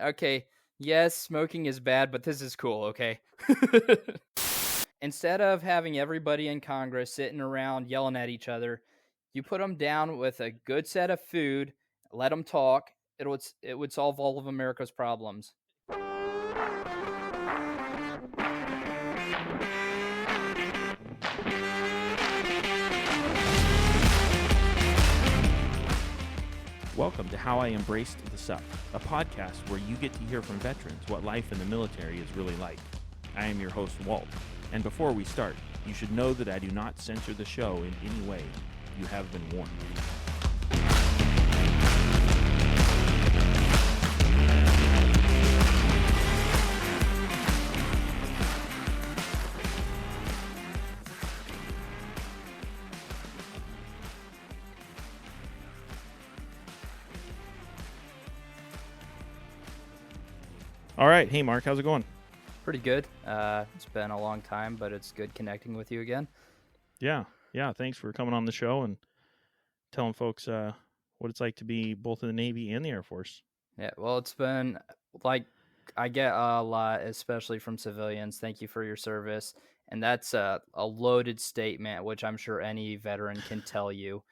Okay, yes, smoking is bad, but this is cool, okay? Instead of having everybody in Congress sitting around yelling at each other, you put them down with a good set of food, let them talk. It would solve all of America's problems. Welcome to How I Embraced the Suck, a podcast where you get to hear from veterans what life in the military is really like. I am your host, Walt, and before we start, you should know that I do not censor the show in any way. You have been warned. All right. Hey, Mark, how's it going? Pretty good. It's been a long time, but it's good connecting with you again. Yeah. Thanks for coming on the show and telling folks what it's like to be both in the Navy and the Air Force. Yeah, well, it's been like I get a lot, especially from civilians. Thank you for your service. And that's a loaded statement, which I'm sure any veteran can tell you.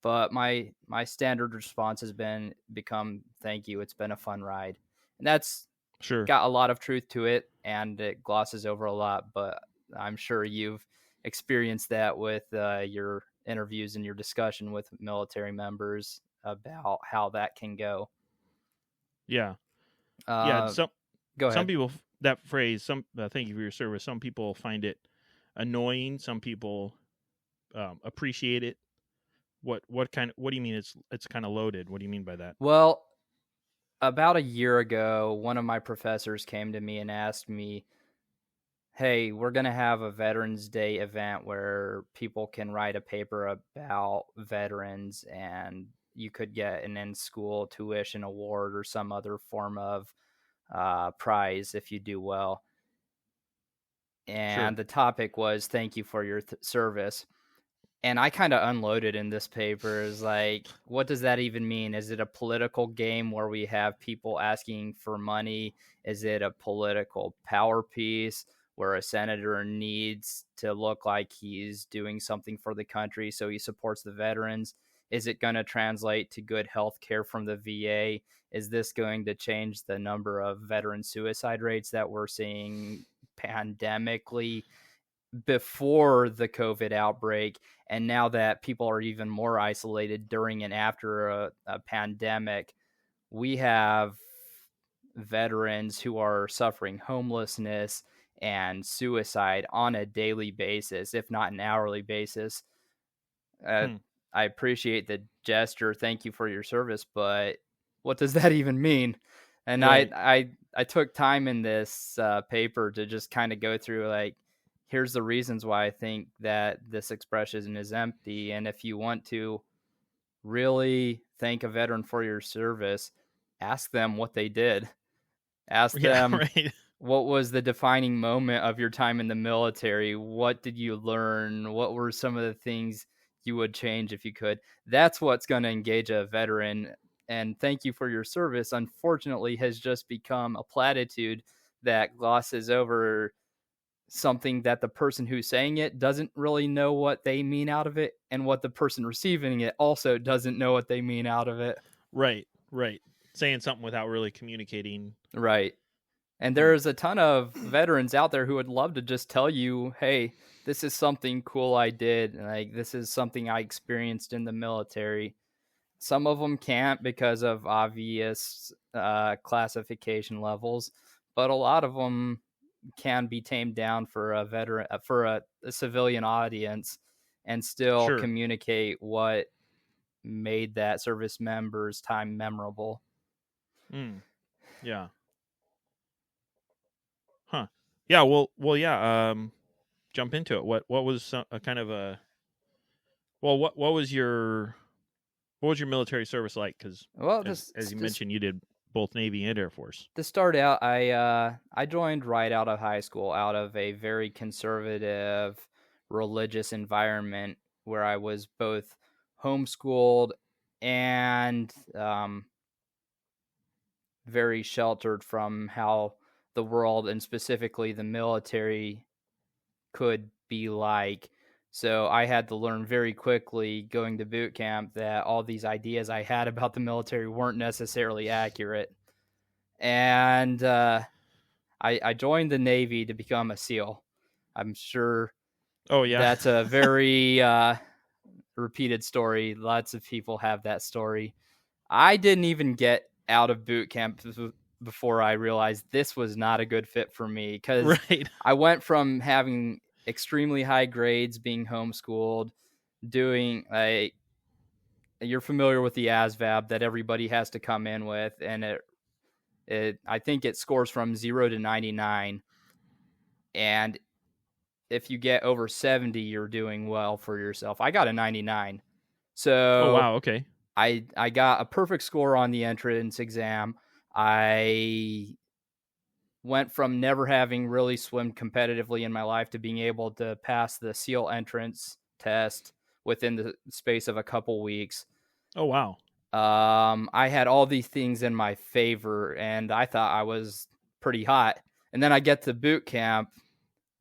But my standard response has become thank you. It's been a fun ride. And that's Sure. got a lot of truth to it, and it glosses over a lot, but I'm sure you've experienced that with your interviews and your discussion with military members about how that can go. Yeah. Go ahead. Some people, that phrase, thank you for your service, some people find it annoying. Some people appreciate it. What do you mean it's kind of loaded? What do you mean by that? Well, about a year ago, one of my professors came to me and asked me, hey, we're going to have a Veterans Day event where people can write a paper about veterans, and you could get an in-school tuition award or some other form of prize if you do well. And Sure. the topic was thank you for your service. And I kind of unloaded in this paper is like, what does that even mean? Is it a political game where we have people asking for money? Is it a political power piece where a senator needs to look like he's doing something for the country, so he supports the veterans? Is it going to translate to good health care from the VA? Is this going to change the number of veteran suicide rates that we're seeing pandemically before the COVID outbreak? And now that people are even more isolated during and after a pandemic, we have veterans who are suffering homelessness and suicide on a daily basis, if not an hourly basis. I appreciate the gesture. Thank you for your service, but what does that even mean? And Right. I took time in this paper to just kind of go through like, here's the reasons why I think that this expression is empty. And if you want to really thank a veteran for your service, ask them what they did. Ask them Right. what was the defining moment of your time in the military? What did you learn? What were some of the things you would change if you could? That's what's going to engage a veteran. And thank you for your service, unfortunately, has just become a platitude that glosses over something that the person who's saying it doesn't really know what they mean out of it, and what the person receiving it also doesn't know what they mean out of it. Right. Saying something without really communicating. Right. And there's a ton of veterans out there who would love to just tell you, hey, this is something cool I did. Like, this is something I experienced in the military. Some of them can't because of obvious classification levels, but a lot of them can be tamed down for a veteran, for a civilian audience, and still Sure. communicate what made that service member's time memorable. Yeah. Huh. Yeah. Well. Yeah. Jump into it. What was a kind of a? Well, what was your military service like? Because as you mentioned, you did both Navy and Air Force. To start out, I joined right out of high school, out of a very conservative religious environment where I was both homeschooled and very sheltered from how the world and specifically the military could be like. So I had to learn very quickly going to boot camp that all these ideas I had about the military weren't necessarily accurate. And I joined the Navy to become a SEAL. I'm sure Oh yeah. that's a very repeated story. Lots of people have that story. I didn't even get out of boot camp before I realized this was not a good fit for me, because Right. I went from having extremely high grades, being homeschooled, doing like, you're familiar with the ASVAB that everybody has to come in with, and it I think it scores from 0 to 99, and if you get over 70, you're doing well for yourself. I got a 99. Oh So wow. Okay. I got a perfect score on the entrance exam. I went from never having really swum competitively in my life to being able to pass the SEAL entrance test within the space of a couple weeks. Oh wow. I had all these things in my favor, and I thought I was pretty hot. And then I get to boot camp,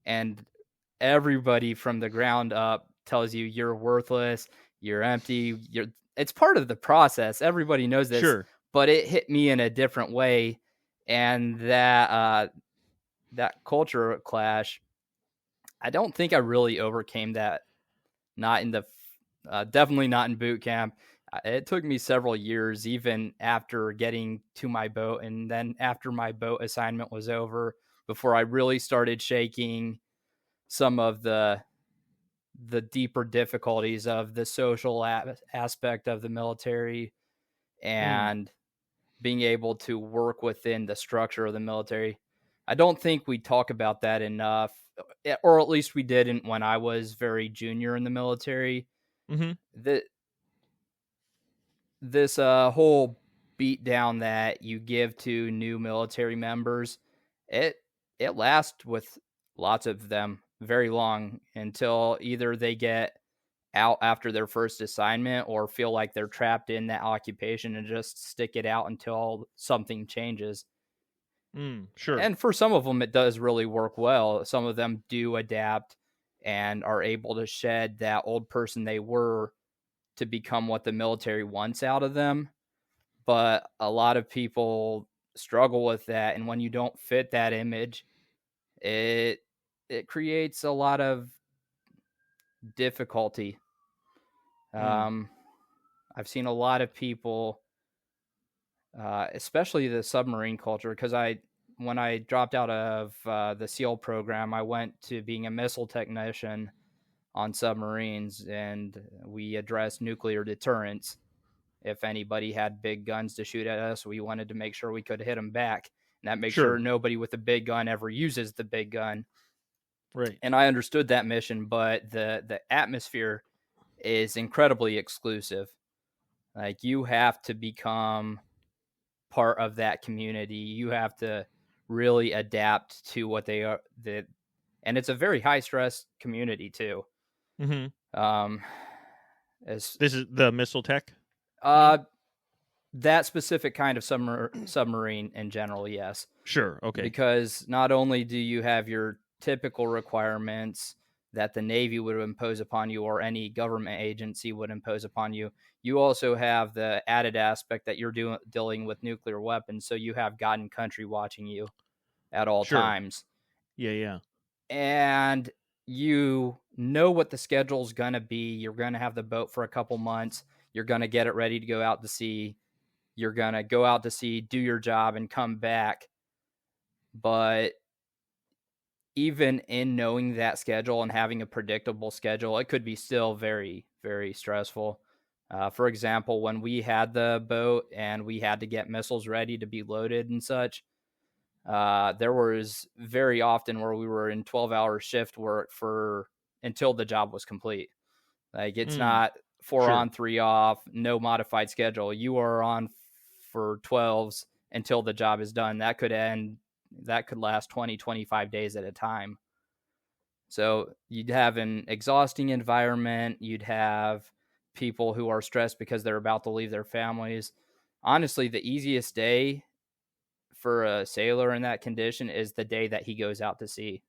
and everybody from the ground up tells you you're worthless, you're empty, it's part of the process. Everybody knows this, Sure. but it hit me in a different way, and that culture clash, I don't think I really overcame that. Not in the definitely not in boot camp. It took me several years, even after getting to my boat, and then after my boat assignment was over, before I really started shaking some of the deeper difficulties of the social aspect of the military, and being able to work within the structure of the military. I don't think we talk about that enough, or at least we didn't when I was very junior in the military. Mm-hmm. This whole beat down that you give to new military members, it it lasts with lots of them very long, until either they get out after their first assignment or feel like they're trapped in that occupation and just stick it out until something changes. Sure. And for some of them, it does really work well. Some of them do adapt and are able to shed that old person they were to become what the military wants out of them. But a lot of people struggle with that. And when you don't fit that image, it it creates a lot of difficulty. Um, I've seen a lot of people, especially the submarine culture, because when I dropped out of the SEAL program, I went to being a missile technician on submarines, and we addressed nuclear deterrence. If anybody had big guns to shoot at us, we wanted to make sure we could hit them back, and that makes sure Sure. nobody with a big gun ever uses the big gun. Right. And I understood that mission, but the atmosphere is incredibly exclusive. Like, you have to become part of that community. You have to really adapt to what they are. And it's a very high stress community too. Mm-hmm. Um, as This is the missile tech. that specific kind of submarine in general, yes. Sure. Okay. Because not only do you have your typical requirements that the Navy would impose upon you or any government agency would impose upon you, you also have the added aspect that you're dealing with nuclear weapons. So you have God and country watching you at all times. Yeah. And you know what the schedule's going to be. You're going to have the boat for a couple months. You're going to get it ready to go out to sea. You're going to go out to sea, do your job, and come back. But even in knowing that schedule and having a predictable schedule, it could be still very, very stressful. For example, when we had the boat and we had to get missiles ready to be loaded and such, there was very often where we were in 12-hour shift work until the job was complete. Like, it's not 4 on, 3 off, no modified schedule. You are on for 12s until the job is done. That could last 20, 25 days at a time. So you'd have an exhausting environment. You'd have people who are stressed because they're about to leave their families. Honestly, the easiest day for a sailor in that condition is the day that he goes out to sea.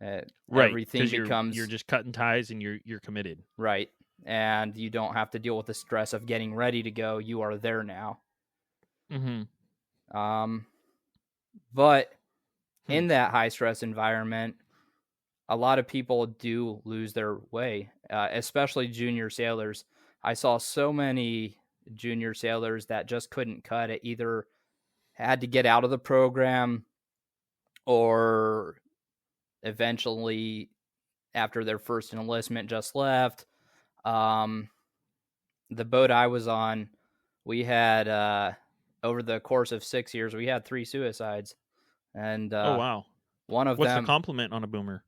Right, Everything becomes you're just cutting ties and you're committed. right, and you don't have to deal with the stress of getting ready to go. You are there now. But in that high stress environment, a lot of people do lose their way, especially junior sailors. I saw so many junior sailors that just couldn't cut it, either had to get out of the program or eventually, after their first enlistment, just left. The boat I was on, we had, over the course of 6 years, we had 3 suicides. And oh, wow. One of What's them... the complement on a boomer?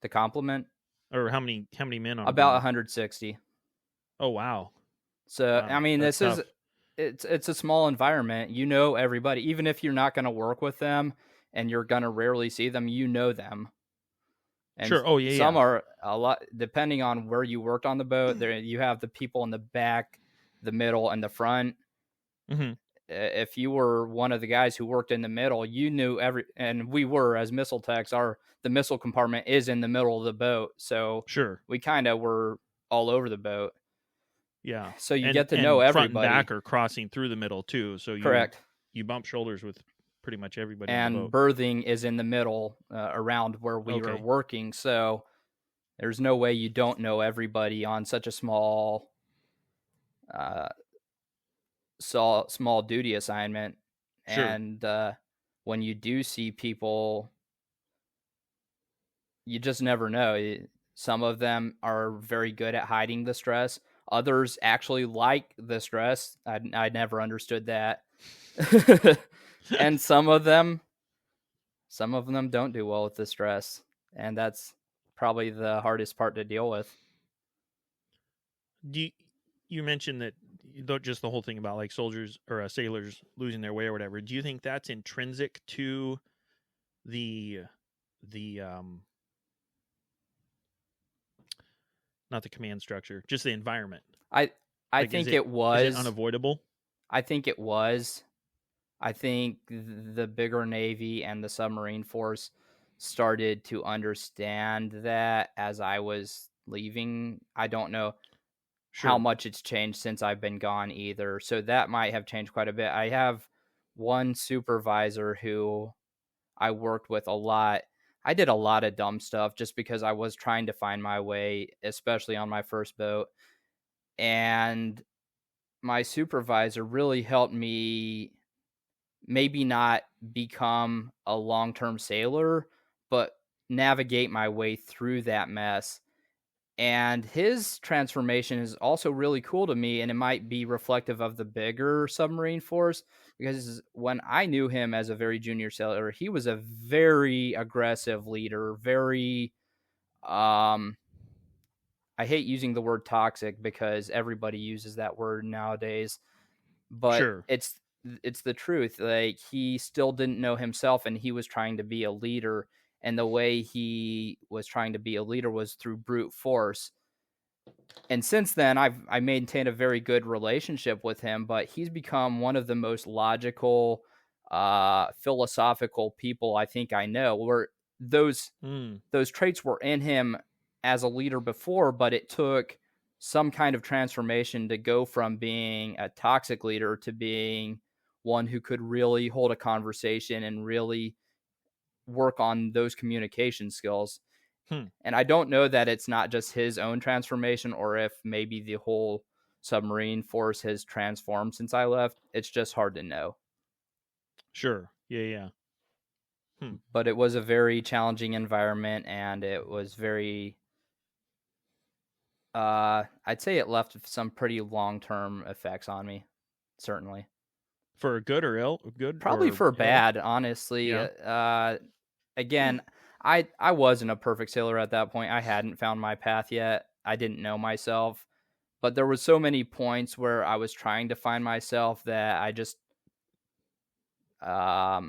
The complement? Or how many men on about a boomer? 160. Oh, wow. So, wow. I mean, That's this tough. it's a small environment. You know everybody, even if you're not going to work with them and you're going to rarely see them, you know them. And sure. Oh, yeah. Some are a lot, depending on where you worked on the boat. There, you have the people in the back, the middle, and the front. If you were one of the guys who worked in the middle, you knew and we were, as missile techs, the missile compartment is in the middle of the boat. So sure, we kind of were all over the boat. Yeah. So you get to know everybody. Front and back are crossing through the middle too. So correct. You bump shoulders with pretty much everybody. And on the boat. berthing is in the middle, around where we were working. So there's no way you don't know everybody on such a small duty assignment. Sure. And when you do see people, you just never know. Some of them are very good at hiding the stress. Others actually like the stress. I never understood that. And some of them don't do well with the stress, and that's probably the hardest part to deal with. You mentioned that just the whole thing about like soldiers or sailors losing their way or whatever. Do you think that's intrinsic to the not the command structure, just the environment? I think it was. Is it unavoidable? I think it was. I think the bigger Navy and the submarine force started to understand that as I was leaving. I don't know how much it's changed since I've been gone either. So that might have changed quite a bit. I have one supervisor who I worked with a lot. I did a lot of dumb stuff just because I was trying to find my way, especially on my first boat. And my supervisor really helped me maybe not become a long-term sailor, but navigate my way through that mess. And his transformation is also really cool to me, and it might be reflective of the bigger submarine force, because when I knew him as a very junior sailor, he was a very aggressive leader, very I hate using the word toxic because everybody uses that word nowadays, but it's the truth. Like, he still didn't know himself, and he was trying to be a leader. And the way he was trying to be a leader was through brute force. And since then, I maintained a very good relationship with him, but he's become one of the most logical, philosophical people I think I know. Where those traits were in him as a leader before, but it took some kind of transformation to go from being a toxic leader to being one who could really hold a conversation and really work on those communication skills. And I don't know that it's not just his own transformation, or if maybe the whole submarine force has transformed since I left. It's just hard to know. Sure. Yeah. But it was a very challenging environment, and it was very I'd say it left some pretty long-term effects on me, certainly. For good or ill? Good? Probably for ill? bad, honestly. Yeah. Again, I wasn't a perfect sailor at that point. I hadn't found my path yet. I didn't know myself. But there was so many points where I was trying to find myself that I just... I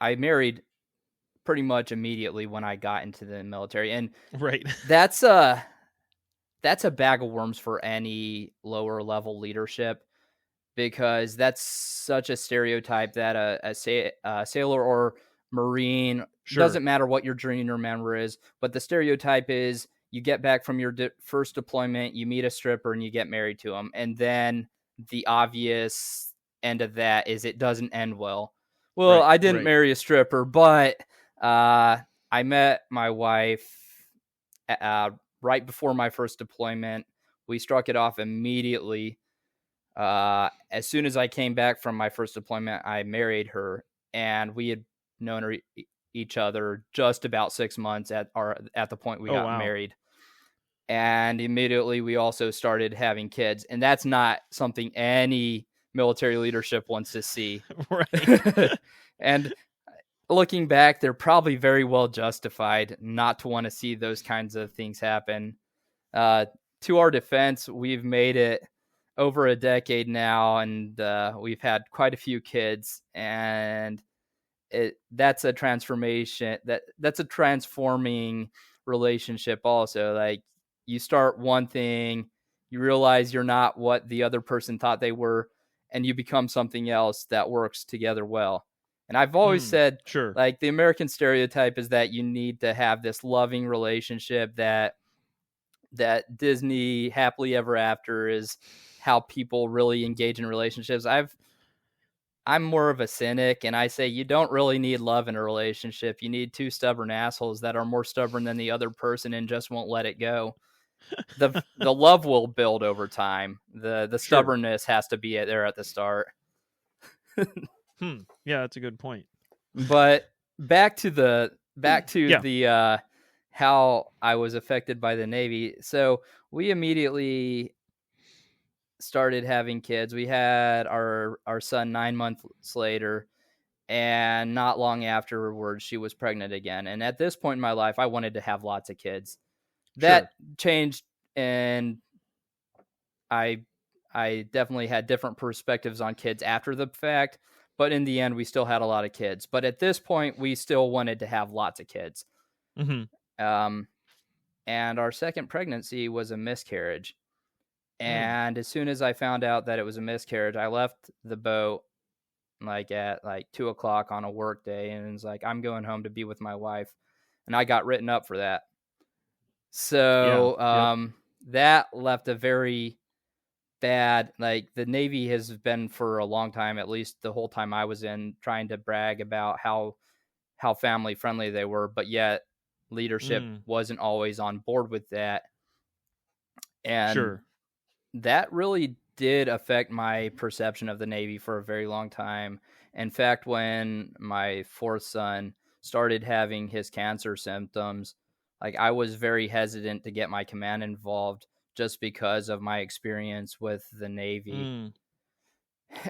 married pretty much immediately when I got into the military. And that's a bag of worms for any lower level leadership. because that's such a stereotype that a sailor or Marine, Sure. doesn't matter what your junior member is, but the stereotype is you get back from your first deployment, you meet a stripper, and you get married to them. And then the obvious end of that is it doesn't end well. Well, Right, I didn't right. marry a stripper, but I met my wife right before my first deployment. We struck it off immediately. As soon as I came back from my first deployment, I married her, and we had known each other just about 6 months at the point we got married. And immediately we also started having kids, and that's not something any military leadership wants to see. Right. And looking back, they're probably very well justified not to want to see those kinds of things happen. To our defense, we've made it over a decade now, and we've had quite a few kids, and that's a transformation. That's a transforming relationship also. Like, you start one thing, you realize you're not what the other person thought they were, and you become something else that works together well. And I've always said, sure, like, the American stereotype is that you need to have this loving relationship, that Disney happily ever after is how people really engage in relationships. I'm more of a cynic, and I say you don't really need love in a relationship. You need two stubborn assholes that are more stubborn than the other person and just won't let it go. The love will build over time. The stubbornness has to be there at the start. Yeah, that's a good point. But back to the how I was affected by the Navy. So we immediately started having kids. We had our son 9 months later, and not long afterwards she was pregnant again. And at this point in my life, I wanted to have lots of kids. That changed, and I definitely had different perspectives on kids after the fact, but in the end we still had a lot of kids. But at this point we still wanted to have lots of kids. And our second pregnancy was a miscarriage. And as soon as I found out that it was a miscarriage, I left the boat at 2:00 on a work day, and it's like, I'm going home to be with my wife. And I got written up for that. So that left a very bad, the Navy has been for a long time, at least the whole time I was in, trying to brag about how family friendly they were, but yet leadership wasn't always on board with that. And that really did affect my perception of the Navy for a very long time. In fact, when my fourth son started having his cancer symptoms, I was very hesitant to get my command involved just because of my experience with the Navy.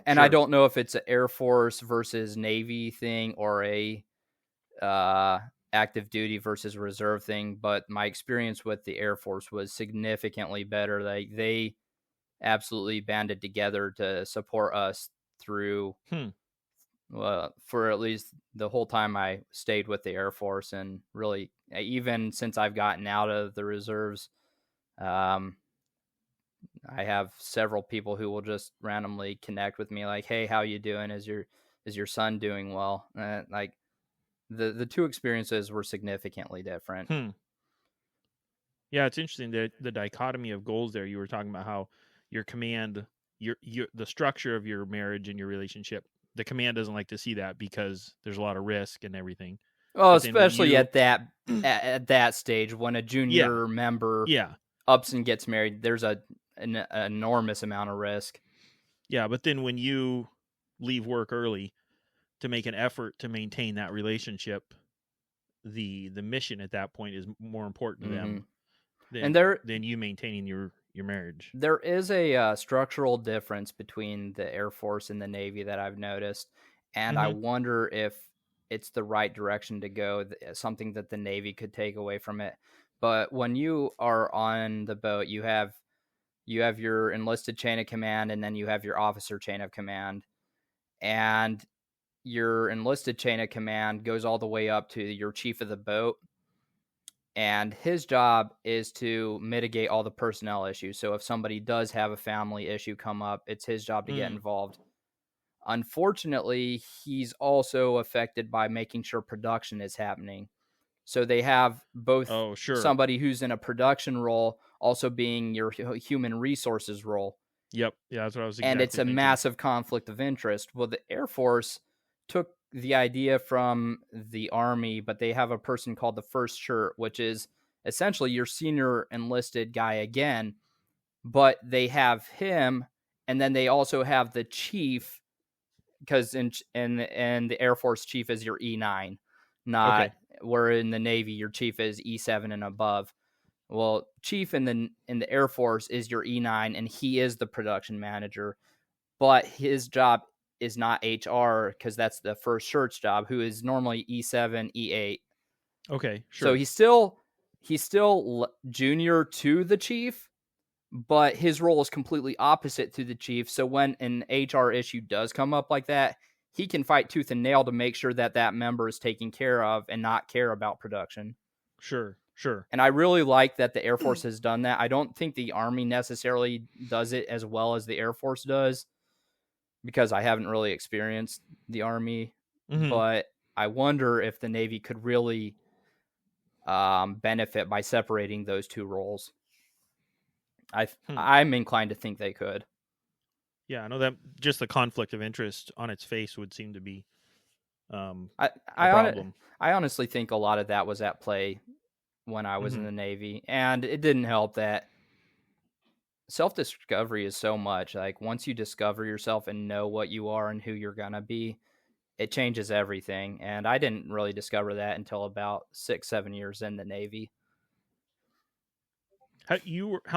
And I don't know if it's an Air Force versus Navy thing or a active duty versus reserve thing, but my experience with the Air Force was significantly better. They absolutely banded together to support us through for at least the whole time I stayed with the Air Force. And really, even since I've gotten out of the reserves, I have several people who will just randomly connect with me, like, hey, how you doing? Is your son doing well? The two experiences were significantly different. Yeah, it's interesting that the dichotomy of goals there. You were talking about how your command, the structure of your marriage and your relationship, the command doesn't like to see that because there's a lot of risk and everything. Oh, especially at that stage when a junior member ups and gets married, there's an enormous amount of risk. Yeah, but then when you leave work early to make an effort to maintain that relationship, the mission at that point is more important to them than you maintaining your marriage. There is a structural difference between the Air Force and the Navy that I've noticed, and I wonder if it's the right direction to go, something that the Navy could take away from it. But when you are on the boat, you have your enlisted chain of command, and then you have your officer chain of command. And your enlisted chain of command goes all the way up to your chief of the boat. and his job is to mitigate all the personnel issues. So if somebody does have a family issue come up, it's his job to get involved. Unfortunately, he's also affected by making sure production is happening. So they have both somebody who's in a production role also being your human resources role. Yep. Yeah, that's what I was and it's a thinking. massive conflict of interest. Well, the Air Force took the idea from the Army, but they have a person called the first shirt, which is essentially your senior enlisted guy again, but they have him, and then they also have the chief, because in the Air Force, chief is your E9, not where in the Navy your chief is E7 and above. Well, chief in the Air Force is your E9, and he is the production manager, but his job is not HR, because that's the first shirt's job, who is normally E7, E8. Okay, sure. So he's still junior to the chief, but his role is completely opposite to the chief. So when an HR issue does come up like that, he can fight tooth and nail to make sure that member is taken care of and not care about production. Sure. And I really like that the Air Force has done that. I don't think the Army necessarily does it as well as the Air Force does, because I haven't really experienced the Army, but I wonder if the Navy could really benefit by separating those two roles. I'm inclined to think they could. Yeah, I know that just the conflict of interest on its face would seem to be a problem. I honestly think a lot of that was at play when I was in the Navy, and it didn't help that self-discovery is so much. Like, once you discover yourself and know what you are and who you're gonna be, it changes everything. And I didn't really discover that until about 6-7 years in the Navy. How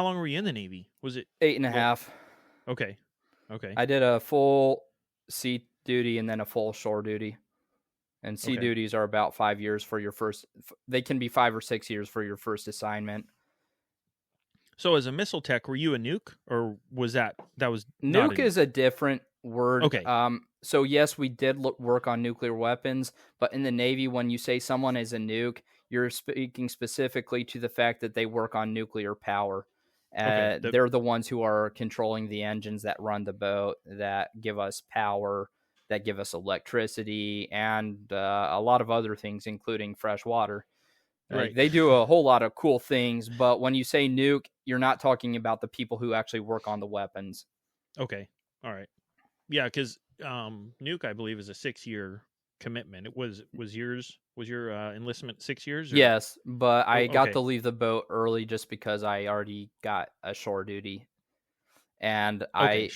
long were you in the Navy? Was it 8.5? Okay. I did a full sea duty and then a full shore duty. And sea duties are about 5 years for your first. They can be 5 or 6 years for your first assignment. So as a missile tech, were you a nuke, or was that was nuke is a different word? Okay. So yes, we did work on nuclear weapons, but in the Navy, when you say someone is a nuke, you're speaking specifically to the fact that they work on nuclear power. They're the ones who are controlling the engines that run the boat, that give us power, that give us electricity, and a lot of other things, including fresh water. Right. They do a whole lot of cool things, but when you say nuke, you're not talking about the people who actually work on the weapons. Okay. All right. Yeah, because nuke, I believe, is a 6-year commitment. It was your enlistment 6 years? Or? Yes, but I got to leave the boat early just because I already got a shore duty, and I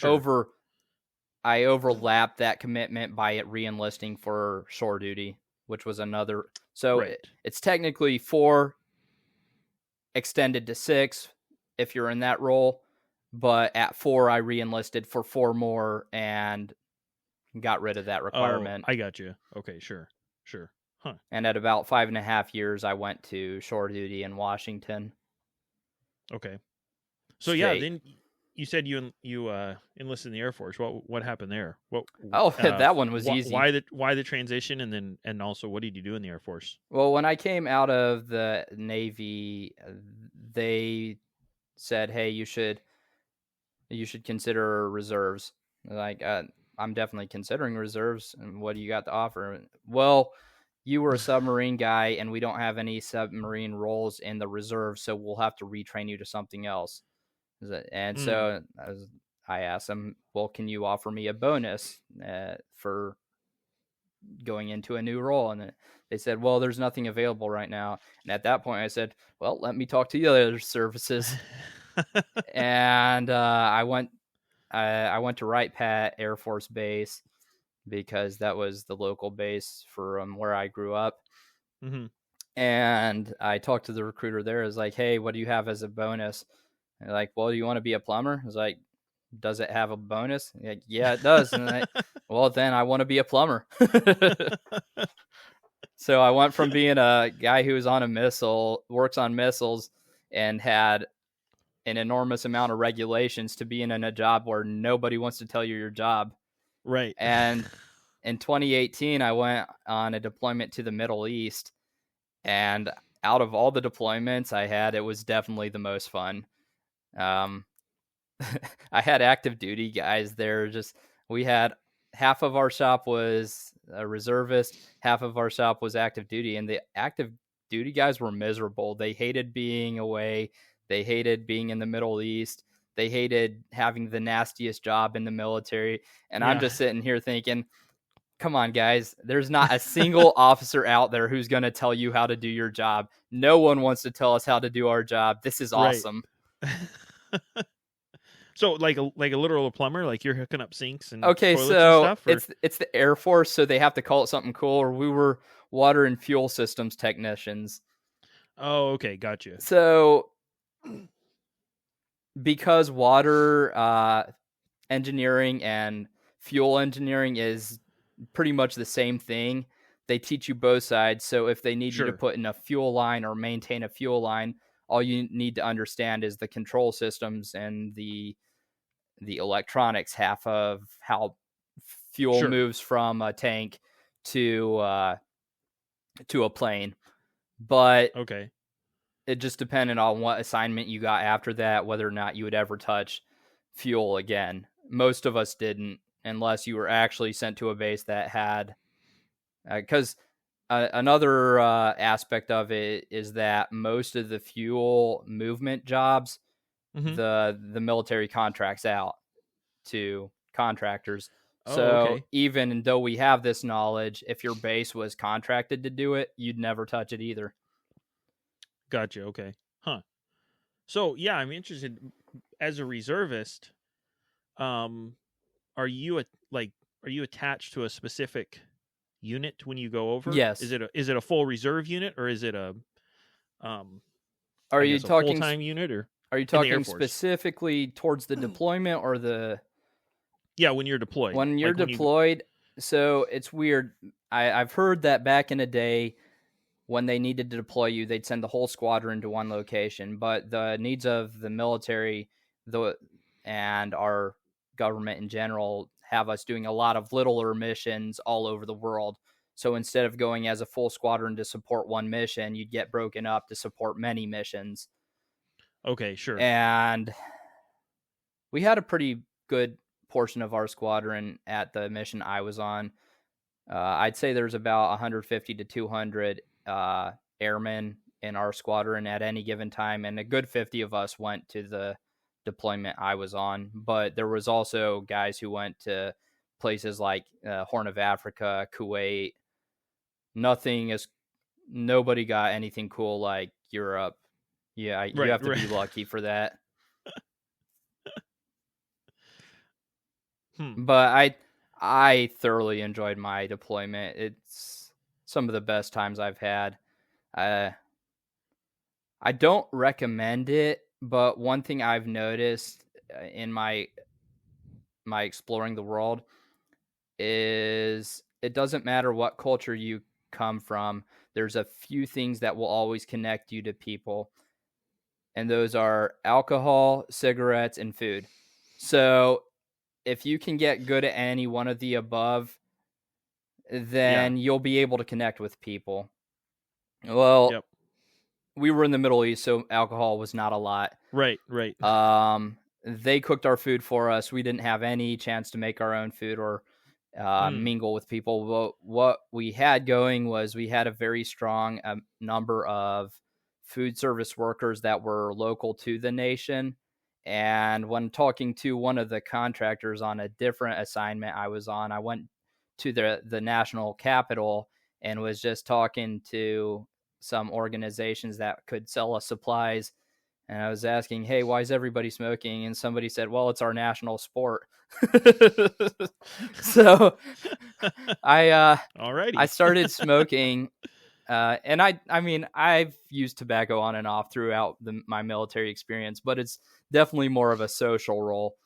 overlapped that commitment by it re-enlisting for shore duty, which was another. So it's technically 4 extended to 6 if you're in that role, but at 4 I re-enlisted for 4 more and got rid of that requirement. I got you. Okay, sure. Huh. And at about 5.5 years, I went to shore duty in Washington. Okay. So yeah, then you said you enlisted in the Air Force. What happened there? That one was easy. Why the transition, and also what did you do in the Air Force? Well, when I came out of the Navy, they said, "Hey, you should consider reserves." Like, I'm definitely considering reserves. And what do you got to offer? Well, you were a submarine guy, and we don't have any submarine roles in the reserve, so we'll have to retrain you to something else. And so I asked them, well, can you offer me a bonus for going into a new role? And they said, well, there's nothing available right now. And at that point, I said, well, let me talk to the other services. And I went to Wright Pat Air Force Base, because that was the local base from where I grew up. And I talked to the recruiter there. I was like, hey, what do you have as a bonus? And they're like, well, do you want to be a plumber? I was like, does it have a bonus? Like, yeah, it does. And well, then I want to be a plumber. So I went from being a guy who was on a missile, works on missiles, and had an enormous amount of regulations, to being in a job where nobody wants to tell you your job. Right. And in 2018, I went on a deployment to the Middle East, and out of all the deployments I had, it was definitely the most fun. Um, I had active duty guys there. We had half of our shop was a reservist, half of our shop was active duty, and the active duty guys were miserable. They hated being away. They hated being in the Middle East. They hated having the nastiest job in the military. And I'm Yeah. just sitting here thinking, come on, guys. There's not a single officer out there who's going to tell you how to do your job. No one wants to tell us how to do our job. This is Right. awesome. So like a literal plumber, like you're hooking up sinks and Okay, toilets so and stuff? Or? it's the Air Force, so they have to call it something cool. Or we were water and fuel systems technicians. Oh, okay, gotcha. So because water engineering and fuel engineering is pretty much the same thing, they teach you both sides. So if they need you to Sure. put in a fuel line or maintain a fuel line, all you need to understand is the control systems and the electronics half of how fuel Sure. moves from a tank to a plane. But Okay. it just depended on what assignment you got after that, whether or not you would ever touch fuel again. Most of us didn't, unless you were actually sent to a base that had, because another aspect of it is that most of the fuel movement jobs, Mhm. the military contracts out to contractors. Oh, So okay. even though we have this knowledge, if your base was contracted to do it, you'd never touch it either. Gotcha. Okay. Huh. So yeah, I'm interested. As a reservist, are you are you attached to a specific unit when you go over? Yes. Is it a full reserve unit, or is it a um Are I you guess a talking full-time unit, or are you in the Air talking Force? specifically towards the deployment or the Yeah, when you're deployed. when you're Like when you deployed? So it's weird. I've heard that back in the day when they needed to deploy you, they'd send the whole squadron to one location. But the needs of the military, and our government in general, have us doing a lot of littler missions all over the world. So instead of going as a full squadron to support one mission, you'd get broken up to support many missions. Okay, sure. And we had a pretty good portion of our squadron at the mission I was on. I'd say there's about 150 to 200 airmen in our squadron at any given time, and a good 50 of us went to the deployment I was on. But there was also guys who went to places like Horn of Africa, Kuwait. Nobody got anything cool like Europe. Yeah, you Right, have to right. be lucky for that. But I thoroughly enjoyed my deployment. It's some of the best times I've had. I don't recommend it, but one thing I've noticed in my exploring the world is it doesn't matter what culture you come from. There's a few things that will always connect you to people, and those are alcohol, cigarettes, and food. So if you can get good at any one of the above, then you'll be able to connect with people. Well, Yep. we were in the Middle East, so alcohol was not a lot. Right, right. They cooked our food for us. We didn't have any chance to make our own food or mingle with people. But what we had going was we had a very strong number of food service workers that were local to the nation. And when talking to one of the contractors on a different assignment I was on, I went to the national capital and was just talking to some organizations that could sell us supplies. And I was asking, hey, why is everybody smoking? And somebody said, well, it's our national sport. So Alrighty. I started smoking. And I mean, I've used tobacco on and off throughout my military experience, but it's definitely more of a social role.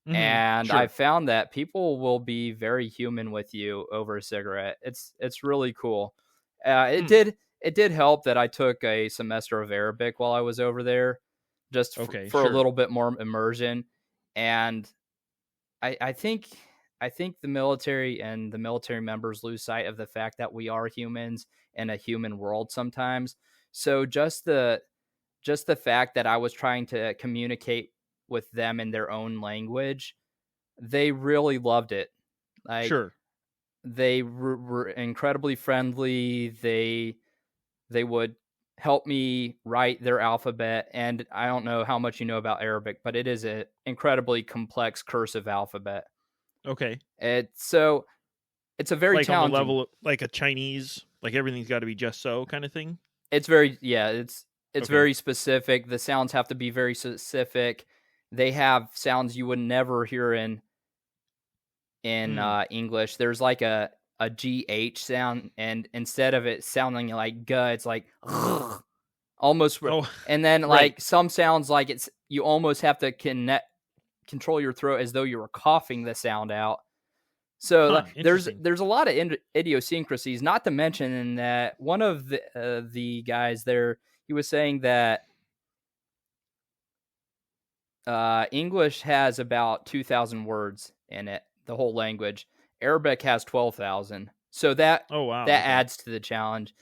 And Sure. I found that people will be very human with you over a cigarette. It's really cool. It did help that I took a semester of Arabic while I was over there, just for a little bit more immersion. And I think the military and the military members lose sight of the fact that we are humans in a human world sometimes. So just the fact that I was trying to communicate with them in their own language, they really loved it. Like, Sure. they were incredibly friendly. They would help me write their alphabet, and I don't know how much you know about Arabic, but it is an incredibly complex cursive alphabet. Okay. It's a very Like on the challenging. level, like a Chinese, like everything's got to be just so kind of thing. It's very it's Okay. very specific. The sounds have to be very specific. They have sounds you would never hear in English. There's like a GH sound, and instead of it sounding like g, it's like almost. Oh, And then right. like some sounds like it's you almost have to control your throat as though you were coughing the sound out. So Huh, there's interesting. a lot of idiosyncrasies. Not to mention in that one of the guys there, he was saying that English has about 2,000 words in it, the whole language. Arabic has 12,000. So that Oh, wow. that okay. adds to the challenge.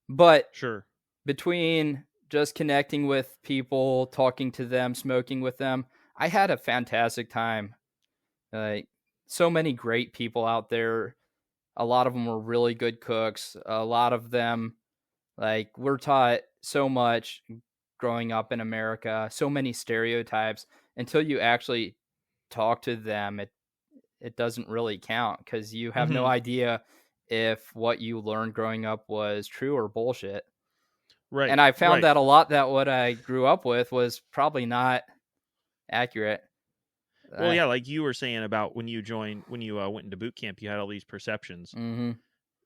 But Sure. between just connecting with people, talking to them, smoking with them, I had a fantastic time. Like, so many great people out there. A lot of them were really good cooks. A lot of them, like, we're taught so much growing up in America, so many stereotypes. Until you actually talk to them, it doesn't really count, because you have no idea if what you learned growing up was true or bullshit. Right. And I found right. that a lot, that what I grew up with was probably not accurate. Well, yeah, like you were saying about when you went into boot camp, you had all these perceptions Mm-hmm.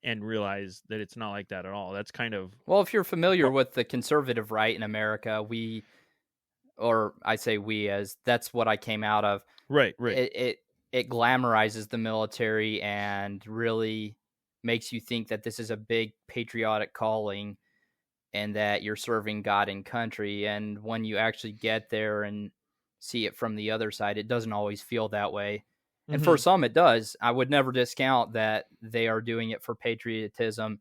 and realized that it's not like that at all. That's kind of Well, if you're familiar with the conservative right in America, I say we, as that's what I came out of. right. It glamorizes the military and really makes you think that this is a big patriotic calling and that you're serving God and country. And when you actually get there and see it from the other side, it doesn't always feel that way. And for some, it does. I would never discount that they are doing it for patriotism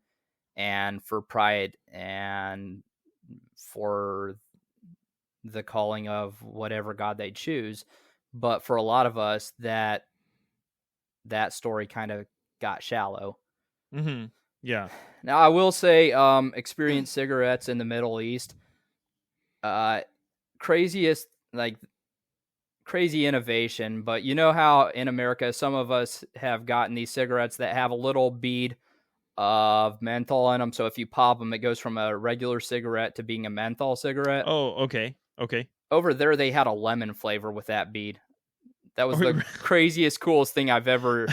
and for pride and for the calling of whatever God they choose. But for a lot of us, that story kind of got shallow. Yeah. Now, I will say, experience cigarettes in the Middle East. Craziest, like, crazy innovation. But you know how in America, some of us have gotten these cigarettes that have a little bead of menthol in them. So if you pop them, it goes from a regular cigarette to being a menthol cigarette. Oh, okay. Over there, they had a lemon flavor with that bead. That was the craziest, coolest thing I've ever,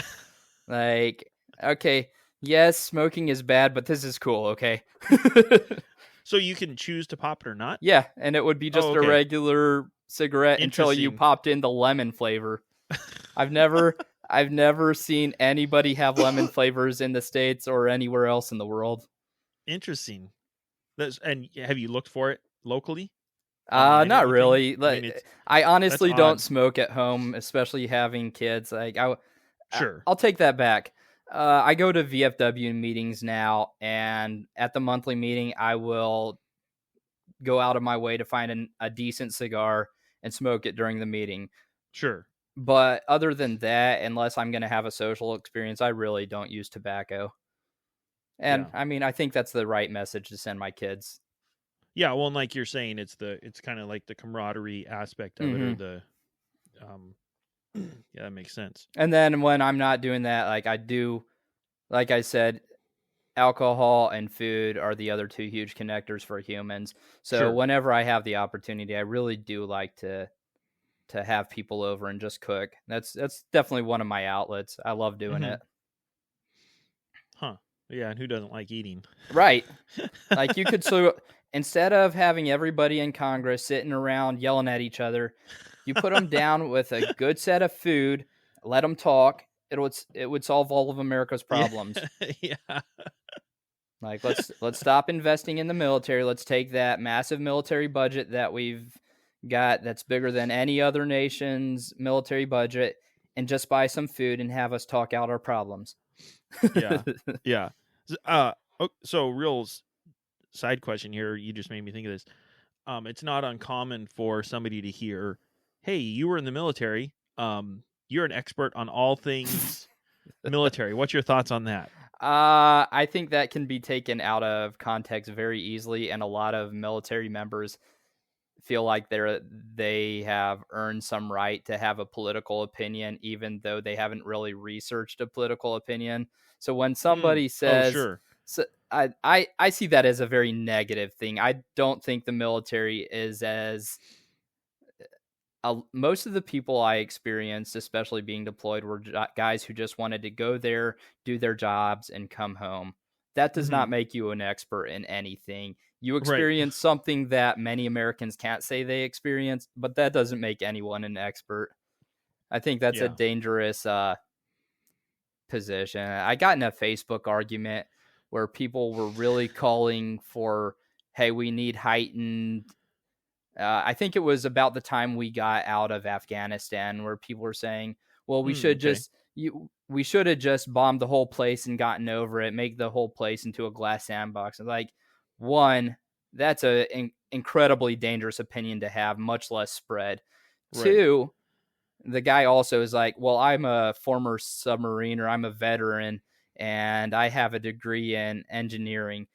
like, okay, yes, smoking is bad, but this is cool, okay? So you can choose to pop it or not? Yeah, and it would be just a regular cigarette until you popped in the lemon flavor. I've never seen anybody have lemon flavors in the States or anywhere else in the world. Interesting. And have you looked for it locally? Not really. I honestly don't odd. smoke at home, especially having kids. Like, Sure. I'll take that back. I go to VFW meetings now, and at the monthly meeting, I will go out of my way to find a decent cigar and smoke it during the meeting. Sure. But other than that, unless I'm going to have a social experience, I really don't use tobacco. And I mean, I think that's the right message to send my kids. Yeah, well, and like you're saying, it's kind of like the camaraderie aspect of it, or the, yeah, that makes sense. And then when I'm not doing that, like I said, alcohol and food are the other two huge connectors for humans. So whenever I have the opportunity, I really do like to have people over and just cook. That's definitely one of my outlets. I love doing it. Huh. Yeah, and who doesn't like eating? Right. Like, you could, so instead of having everybody in Congress sitting around yelling at each other, you put them down with a good set of food, let them talk. It would solve all of America's problems. Yeah. Like, let's stop investing in the military. Let's take that massive military budget that we've got, that's bigger than any other nation's military budget, and just buy some food and have us talk out our problems. Yeah. So real side question here. You just made me think of this. It's not uncommon for somebody to hear, "Hey, you were in the military. You're an expert on all things military." What's your thoughts on that? I think that can be taken out of context very easily, and a lot of military members feel like they have earned some right to have a political opinion, even though they haven't really researched a political opinion. So when somebody Oh, says, sure. so I see that as a very negative thing. I don't think the military is as most of the people I experienced, especially being deployed, were guys who just wanted to go there, do their jobs, and come home. That does Mm-hmm. not make you an expert in anything. You Right. experience something that many Americans can't say they experienced, but that doesn't make anyone an expert. I think that's a Yeah. dangerous position. I got in a Facebook argument where people were really calling for, hey, we need heightened. I think it was about the time we got out of Afghanistan where people were saying, well, Okay. we should have just bombed the whole place and gotten over it, make the whole place into a glass sandbox. And like, one, that's an incredibly dangerous opinion to have, much less spread. Right. Two, the guy also is like, well, I'm a former submariner, I'm a veteran, and I have a degree in engineering.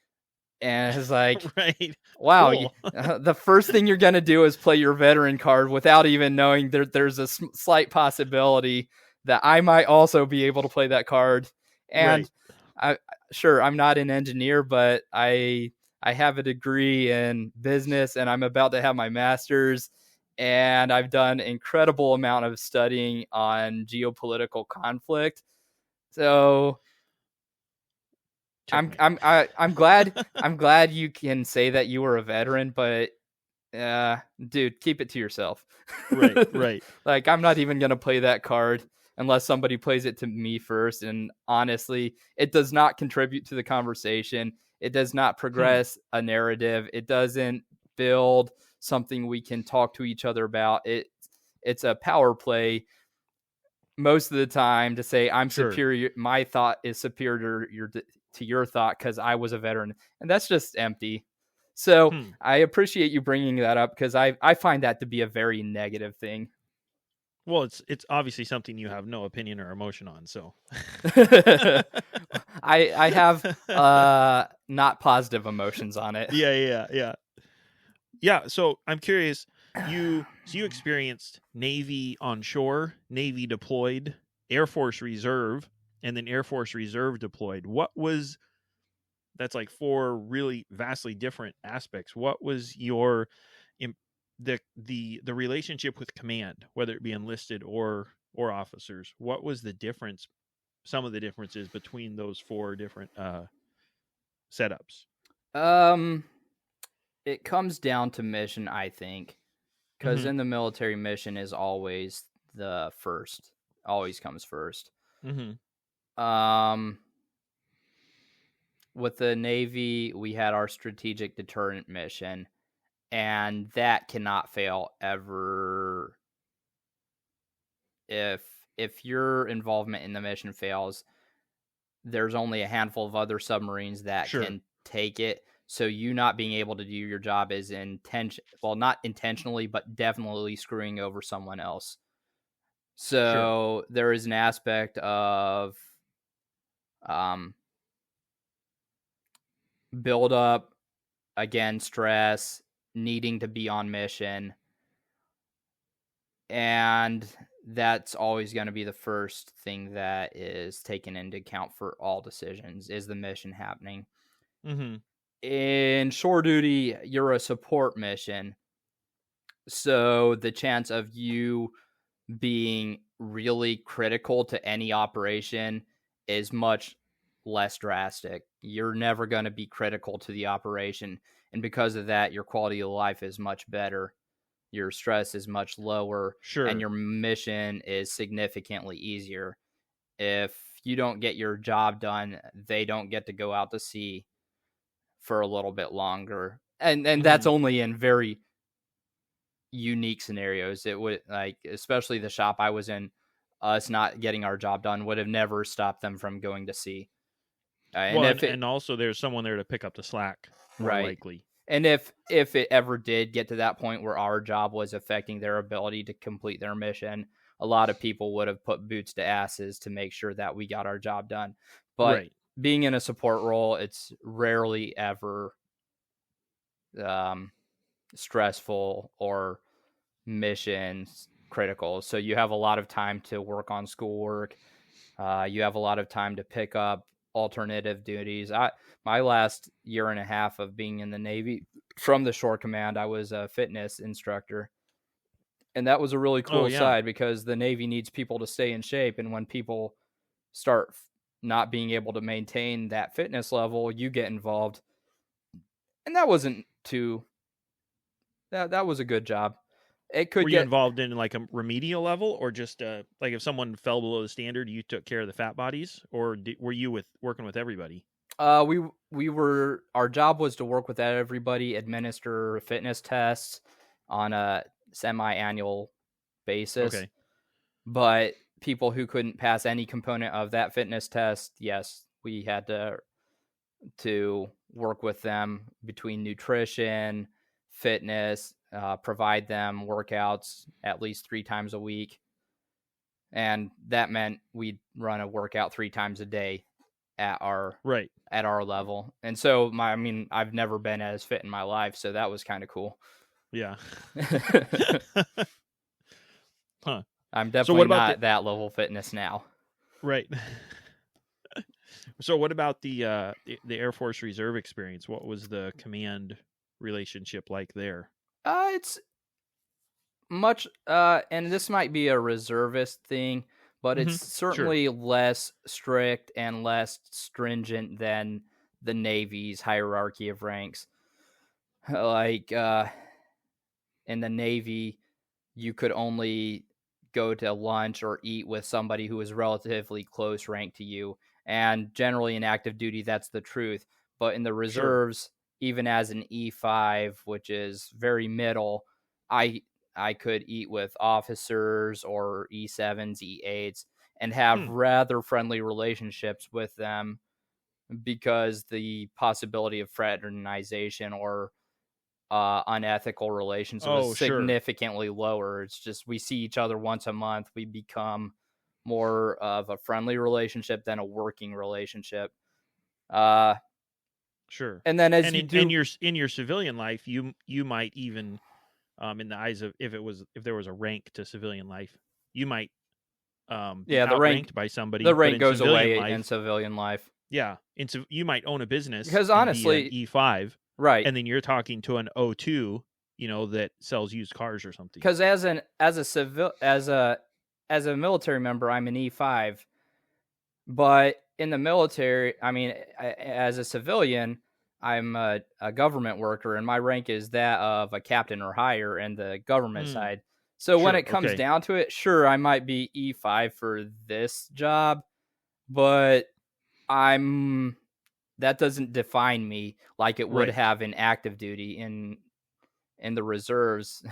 And it's like, Right. wow, Cool. the first thing you're going to do is play your veteran card without even knowing there's a slight possibility that I might also be able to play that card. Right. And I sure I'm not an engineer, but I have a degree in business and I'm about to have my master's, and I've done incredible amount of studying on geopolitical conflict. So Checkmate. I'm glad you can say that you were a veteran, but dude, keep it to yourself. Right. Right. Like, I'm not even gonna play that card unless somebody plays it to me first. And honestly, it does not contribute to the conversation. It does not progress a narrative. It doesn't build something we can talk to each other about. It's a power play most of the time to say I'm Sure. superior. My thought is superior to your thought because I was a veteran, and that's just empty. So I appreciate you bringing that up because I find that to be a very negative thing. Well, it's obviously something you have no opinion or emotion on. So I have not positive emotions on it. Yeah. So I'm curious. You experienced Navy on shore, Navy deployed, Air Force Reserve, and then Air Force Reserve deployed. That's like four really vastly different aspects. What was your the relationship with command, whether it be enlisted or officers? What was the difference? Some of the differences between those four different setups. It comes down to mission, I think, because in the military, mission is always the first, always comes first. With the Navy, we had our strategic deterrent mission, and that cannot fail ever. If your involvement in the mission fails, there's only a handful of other submarines that can take it. So you not being able to do your job is not intentionally, but definitely screwing over someone else. So there is an aspect of build up, again, stress, needing to be on mission. And that's always going to be the first thing that is taken into account for all decisions. Is the mission happening? In shore duty, you're a support mission. So the chance of you being really critical to any operation is much less drastic. You're never going to be critical to the operation. And because of that, your quality of life is much better. Your stress is much lower. And your mission is significantly easier. If you don't get your job done, they don't get to go out to sea for a little bit longer. And that's only in very unique scenarios. It would, like, especially the shop I was in, us not getting our job done would have never stopped them from going to sea. And and also there's someone there to pick up the slack, more likely. And if it ever did get to that point where our job was affecting their ability to complete their mission, a lot of people would have put boots to asses to make sure that we got our job done. But being in a support role, it's rarely ever stressful or mission critical. So you have a lot of time to work on schoolwork. You have a lot of time to pick up alternative duties. My last year and a half of being in the Navy, from the Shore Command, I was a fitness instructor. And that was a really cool side because the Navy needs people to stay in shape. And when people start not being able to maintain that fitness level, you get involved. And that wasn't too... That was a good job. Were you involved in like a remedial level, or just like if someone fell below the standard, you took care of the fat bodies, or were you working with everybody? We were. Our job was to work with everybody, administer fitness tests on a semi-annual basis. Okay. But people who couldn't pass any component of that fitness test, yes, we had to work with them between nutrition, fitness, provide them workouts at least 3 times a week. And that meant we'd run a workout 3 times a day at our level. And so I've never been as fit in my life, so that was kind of cool. Yeah. Huh. I'm definitely not that level fitness now. Right. So what about the Air Force Reserve experience? What was the command relationship like there? It's much, and this might be a reservist thing, but it's certainly less strict and less stringent than the Navy's hierarchy of ranks. Like, in the Navy, you could only go to lunch or eat with somebody who was relatively close rank to you. And generally in active duty, that's the truth. But in the reserves, even as an E5, which is very middle, I could eat with officers or E7s, E8s, and have rather friendly relationships with them because the possibility of fraternization or unethical relations was significantly lower. It's just we see each other once a month. We become more of a friendly relationship than a working relationship. Sure. And then in your civilian life, you might even, in the eyes of if there was a rank to civilian life, you might be outranked by somebody. The rank goes away in civilian life. Yeah, you might own a business because honestly, be an E5, right, and then you're talking to an O2, that sells used cars or something. Because as a military member, I'm an E5, but in the military, as a civilian, I'm a government worker, and my rank is that of a captain or higher in the government side. So when it comes down to it, sure, I might be E5 for this job, but that doesn't define me like it would have in active duty. In the reserves,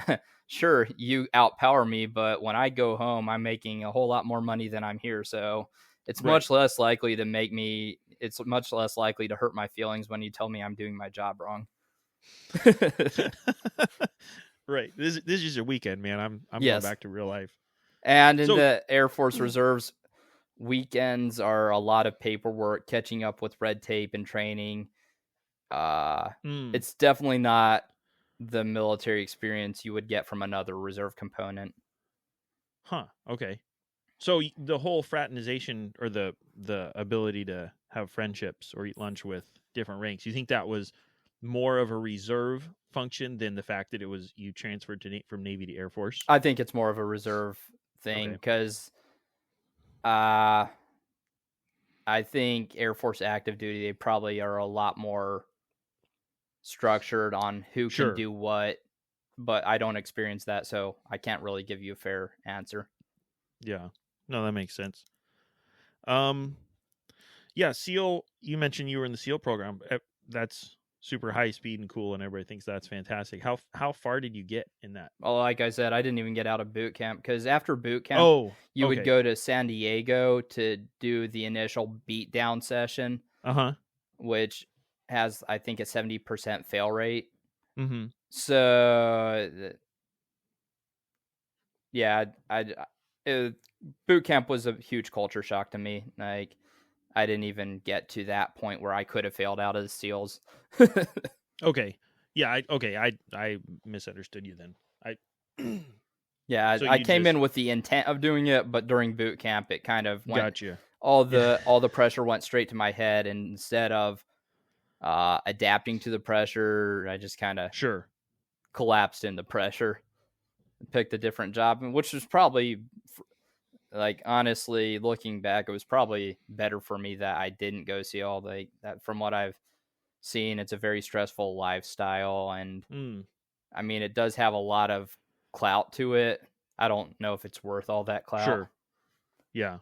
sure, you outpower me, but when I go home, I'm making a whole lot more money than I'm here. So it's much less likely to it's much less likely to hurt my feelings when you tell me I'm doing my job wrong. Right. This is just a weekend, man. I'm going back to real life. And in the Air Force Reserves, weekends are a lot of paperwork, catching up with red tape and training. It's definitely not the military experience you would get from another reserve component. Huh. Okay. So the whole fraternization or the ability to have friendships or eat lunch with different ranks, you think that was more of a reserve function than the fact that it was you transferred from Navy to Air Force? I think it's more of a reserve thing because I think Air Force active duty, they probably are a lot more structured on who can do what, but I don't experience that, so I can't really give you a fair answer. Yeah. No, that makes sense. Yeah, SEAL, you mentioned you were in the SEAL program. That's super high speed and cool, and everybody thinks that's fantastic. How far did you get in that? Well, like I said, I didn't even get out of boot camp because after boot camp, you would go to San Diego to do the initial beatdown session. Uh-huh. which has, I think, a 70% fail rate. Mm-hmm. So yeah, boot camp was a huge culture shock to me. Like, I didn't even get to that point where I could have failed out of the SEALs. Okay. Yeah, I misunderstood you then. Yeah, So I you came in just with the intent of doing it, but during boot camp, it kind of went. gotcha. All Yeah. the pressure went straight to my head, and instead of adapting to the pressure, I just kind of Sure. collapsed in the pressure, picked a different job, which was probably, like, honestly, looking back, it was probably better for me that I didn't go SEAL. Like, that, from what I've seen, it's a very stressful lifestyle, and Mm, I mean, it does have a lot of clout to it. I don't know if it's worth all that clout. sure. Yeah.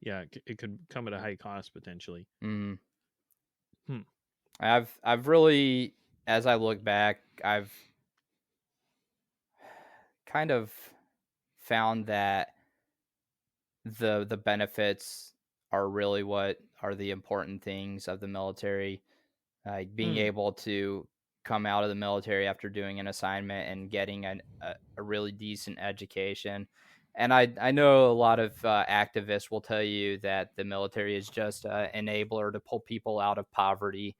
Yeah, it could come at a high cost potentially. Mm. Hmm. I've really, as I look back, I've kind of found that the benefits are really what are the important things of the military. Like, being Mm, able to come out of the military after doing an assignment and getting a really decent education. And I know a lot of activists will tell you that the military is just an enabler to pull people out of poverty.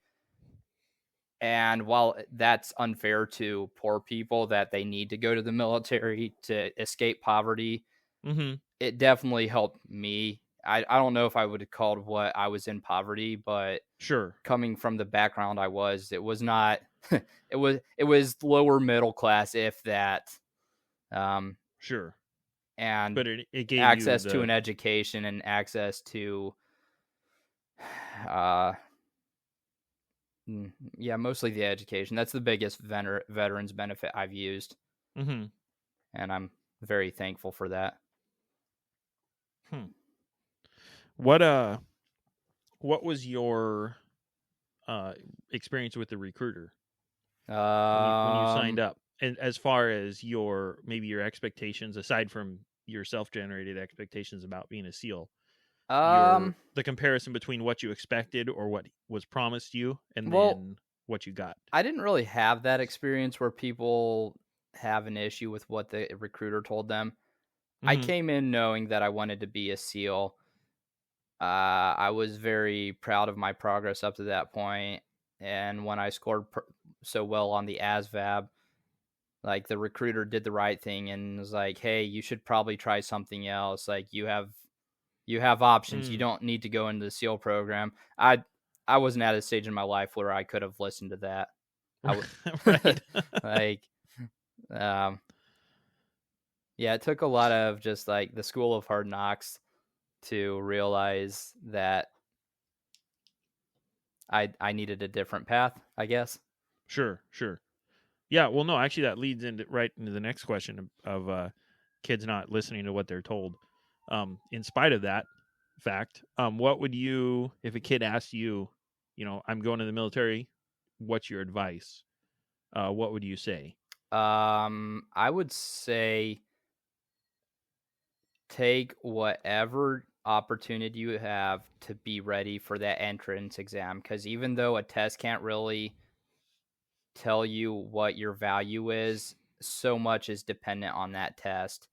And while that's unfair to poor people that they need to go to the military to escape poverty, mm-hmm. it definitely helped me. I don't know if I would have called what I was in poverty, but Sure. coming from the background I was, it was not. it was lower middle class, if that. Um, Sure. and But it gave you access to the an education and access to, uh, yeah, mostly the education. That's the biggest veterans benefit I've used, mm-hmm. and I'm very thankful for that. Hmm. What was your experience with the recruiter when you signed Um, up? And as far as your maybe your expectations aside from your self-generated expectations about being a SEAL, um, the comparison between what you expected or what was promised you and well, then what you got. I didn't really have that experience where people have an issue with what the recruiter told them. I Mm-hmm. came in knowing that I wanted to be a SEAL. I was very proud of my progress up to that point, and when I scored so well on the ASVAB, like, the recruiter did the right thing and was like, "Hey, you should probably try something else. Like, you have options. You Mm. don't need to go into the SEAL program." I wasn't at a stage in my life where I could have listened to that. I would Right. like, um, yeah, it took a lot of just, like, the school of hard knocks to realize that I needed a different path, I guess. Sure, sure. Yeah, well, no, actually, that leads into right into the next question of kids not listening to what they're told. In spite of that fact, what would you, if a kid asked you, I'm going to the military, what's your advice? What would you say? I would say take whatever opportunity you have to be ready for that entrance exam, because even though a test can't really tell you what your value is, so much is dependent on that test.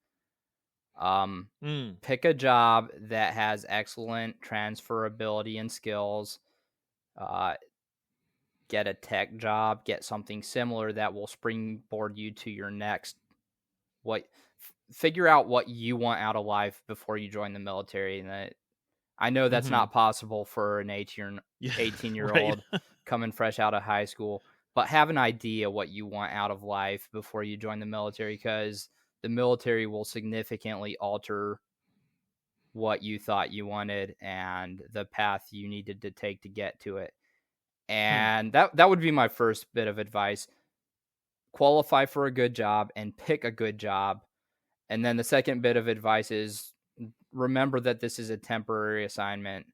Um, Mm, Pick a job that has excellent transferability and skills. Uh, get a tech job, get something similar that will springboard you to your next, what figure out what you want out of life before you join the military. And I know that's mm-hmm. not possible for an Yeah, 18 year right. old coming fresh out of high school, but have an idea what you want out of life before you join the military, because the military will significantly alter what you thought you wanted and the path you needed to take to get to it. Hmm. And that would be my first bit of advice. Qualify for a good job and pick a good job. And then the second bit of advice is, remember that this is a temporary assignment.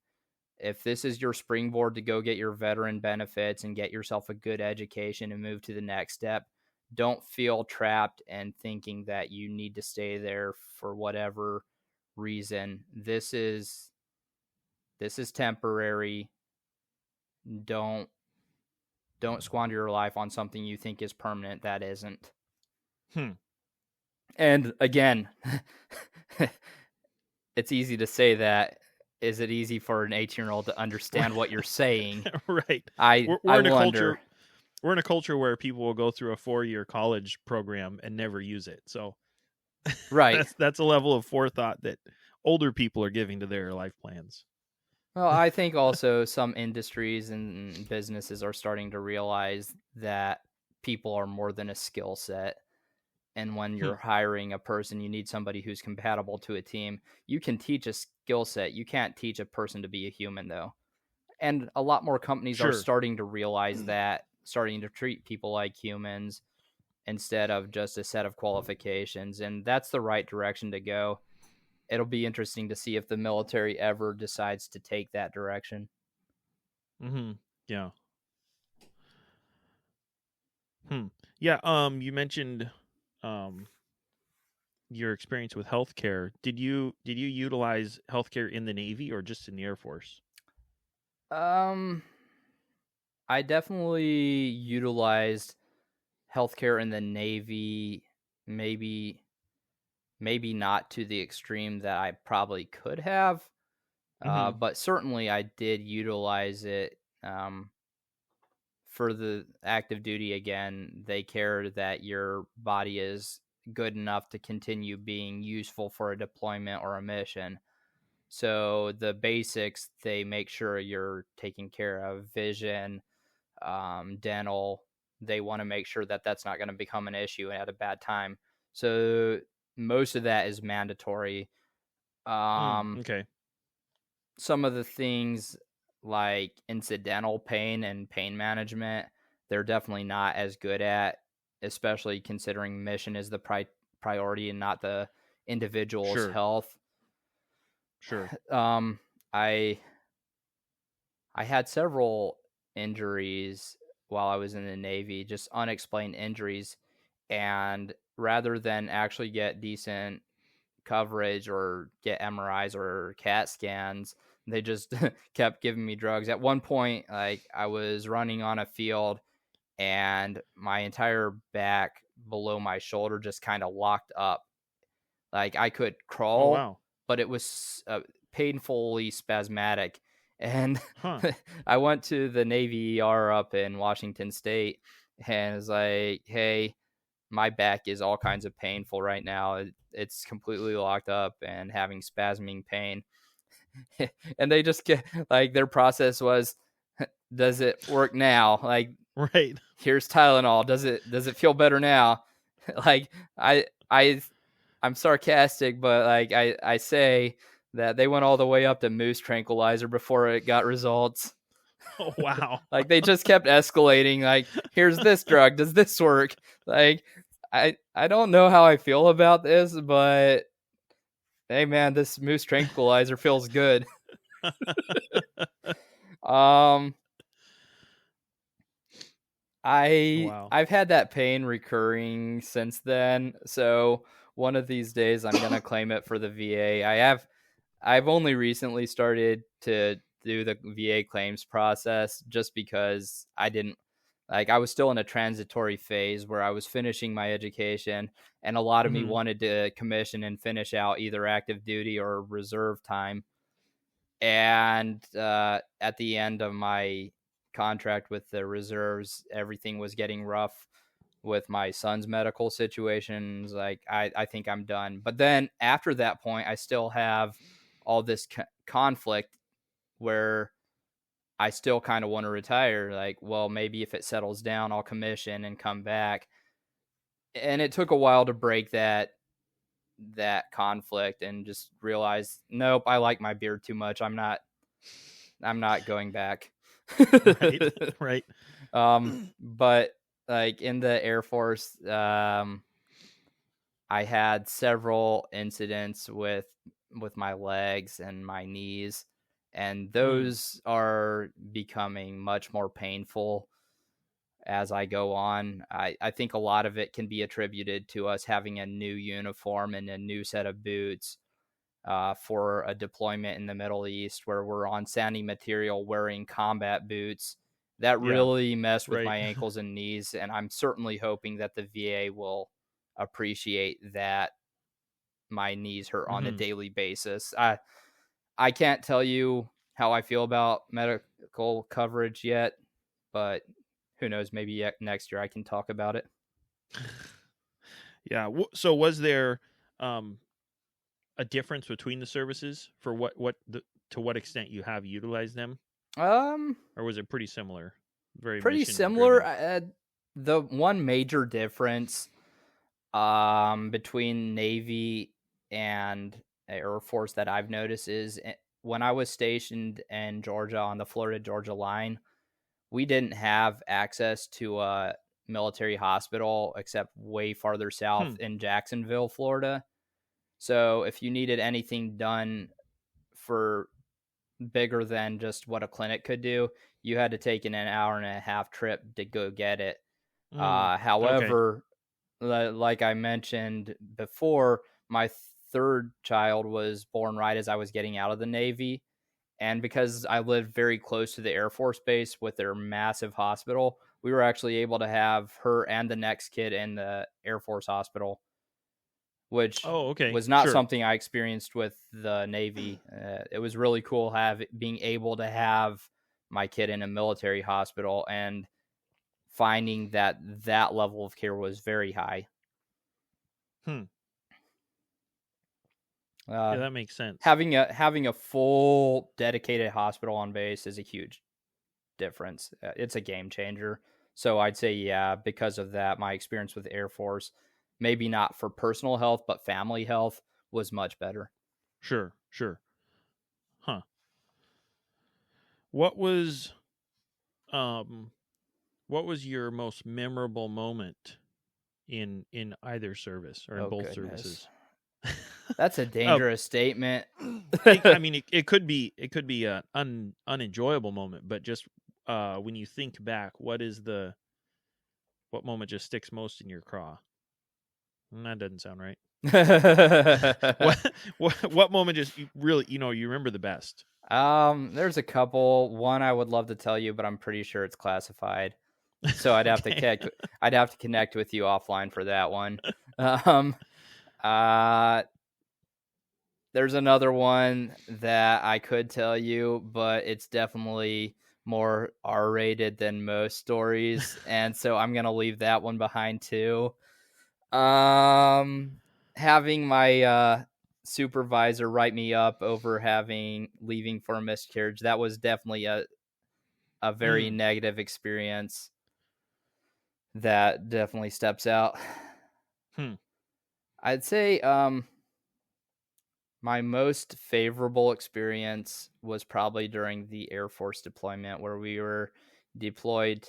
If this is your springboard to go get your veteran benefits and get yourself a good education and move to the next step, don't feel trapped and thinking that you need to stay there for whatever reason. This is temporary. don't squander your life on something you think is permanent that isn't. And again, it's easy to say that. Is it easy for an 18-year-old to understand what you're saying? Right. I We're in a wonder. we're in a culture where people will go through a 4-year college program and never use it. So Right. that's a level of forethought that older people are giving to their life plans. Well, I think also some industries and businesses are starting to realize that people are more than a skill set. And when you're hiring a person, you need somebody who's compatible to a team. You can teach a skill set. You can't teach a person to be a human, though. And a lot more companies are Sure. starting to realize that, starting to treat people like humans instead of just a set of qualifications. And that's the right direction to go. It'll be interesting to see if the military ever decides to take that direction. Yeah. Yeah. You mentioned your experience with healthcare. Did you utilize healthcare in the Navy or just in the Air Force? I definitely utilized healthcare in the Navy, maybe not to the extreme that I probably could have, but certainly I did utilize it. For the active duty, again, they care that your body is good enough to continue being useful for a deployment or a mission. So the basics, they make sure you're taking care of vision, dental. They want to make sure that that's not going to become an issue at a bad time. So most of that is mandatory. Okay. Some of the things like incidental pain and pain management, they're definitely not as good at, especially considering mission is the priority and not the individual's health. Sure. I had several injuries while I was in the Navy, just unexplained injuries, and rather than actually get decent coverage or get MRIs or CAT scans, they just kept giving me drugs. At one point, like, I was running on a field and my entire back below my shoulder just kind of locked up. Like, I could crawl, wow. but it was painfully spasmodic. And Huh. I went to the Navy ER up in Washington State and was like, hey, my back is all kinds of painful right now. It's completely locked up and having spasming pain. And they just get, like, their process was, does it work now? Like, right. Here's Tylenol. Does it feel better now? Like, I'm sarcastic, but like I say that they went all the way up to moose tranquilizer before it got results. Oh, wow. Like, they just kept escalating. Like, here's this drug. Does this work? Like, I don't know how I feel about this, but hey, man, this moose tranquilizer feels good. Wow. I've had that pain recurring since then. So one of these days I'm gonna claim it for the VA. I've only recently started to do the VA claims process just because I was still in a transitory phase where I was finishing my education, and a lot of me wanted to commission and finish out either active duty or reserve time. And at the end of my contract with the reserves, everything was getting rough with my son's medical situations. Like, I think I'm done. But then after that point, I still have all this conflict where I still kind of want to retire. Like, well, maybe if it settles down, I'll commission and come back. And it took a while to break that conflict and just realize, nope, I like my beard too much. I'm not going back. Right. But like in the Air Force, I had several incidents with my legs and my knees, and those are becoming much more painful as I go on. I think a lot of it can be attributed to us having a new uniform and a new set of boots. for a deployment in the Middle East where we're on sandy material wearing combat boots. That Yeah. really messed with Right. my ankles and knees, and I'm certainly hoping that the VA will appreciate that my knees hurt on a daily basis. I can't tell you how I feel about medical coverage yet, but who knows? Maybe next year I can talk about it. Yeah. So was there a difference between the services for to what extent you have utilized them, or was it pretty similar? Very Pretty mission similar. driven. The one major difference between Navy and Air Force that I've noticed is when I was stationed in Georgia on the Florida Georgia line, we didn't have access to a military hospital except way farther south in Jacksonville, Florida. So if you needed anything done for bigger than just what a clinic could do, you had to take an hour and a half trip to go get it. Okay. However, like I mentioned before, my third child was born right as I was getting out of the Navy. And because I lived very close to the Air Force Base with their massive hospital, we were actually able to have her and the next kid in the Air Force hospital, which Okay. was not Sure. something I experienced with the Navy. It was really cool being able to have my kid in a military hospital and finding that level of care was very high. Yeah, that makes sense. Having a full dedicated hospital on base is a huge difference. It's a game changer. So I'd say, yeah, because of that, my experience with the Air Force, maybe not for personal health, but family health, was much better. Sure. Huh. What was your most memorable moment in either service or in both services? That's a dangerous statement. I mean, it could be an unenjoyable moment, but just when you think back, what moment just sticks most in your craw? That doesn't sound right. what moment just really you remember the best? There's a couple. One I would love to tell you, but I'm pretty sure it's classified. So I'd have to connect with you offline for that one. There's another one that I could tell you, but it's definitely more R-rated than most stories, and so I'm gonna leave that one behind too. Having my supervisor write me up over leaving for a miscarriage, that was definitely a very negative experience. That definitely steps out. I'd say my most favorable experience was probably during the Air Force deployment, where we were deployed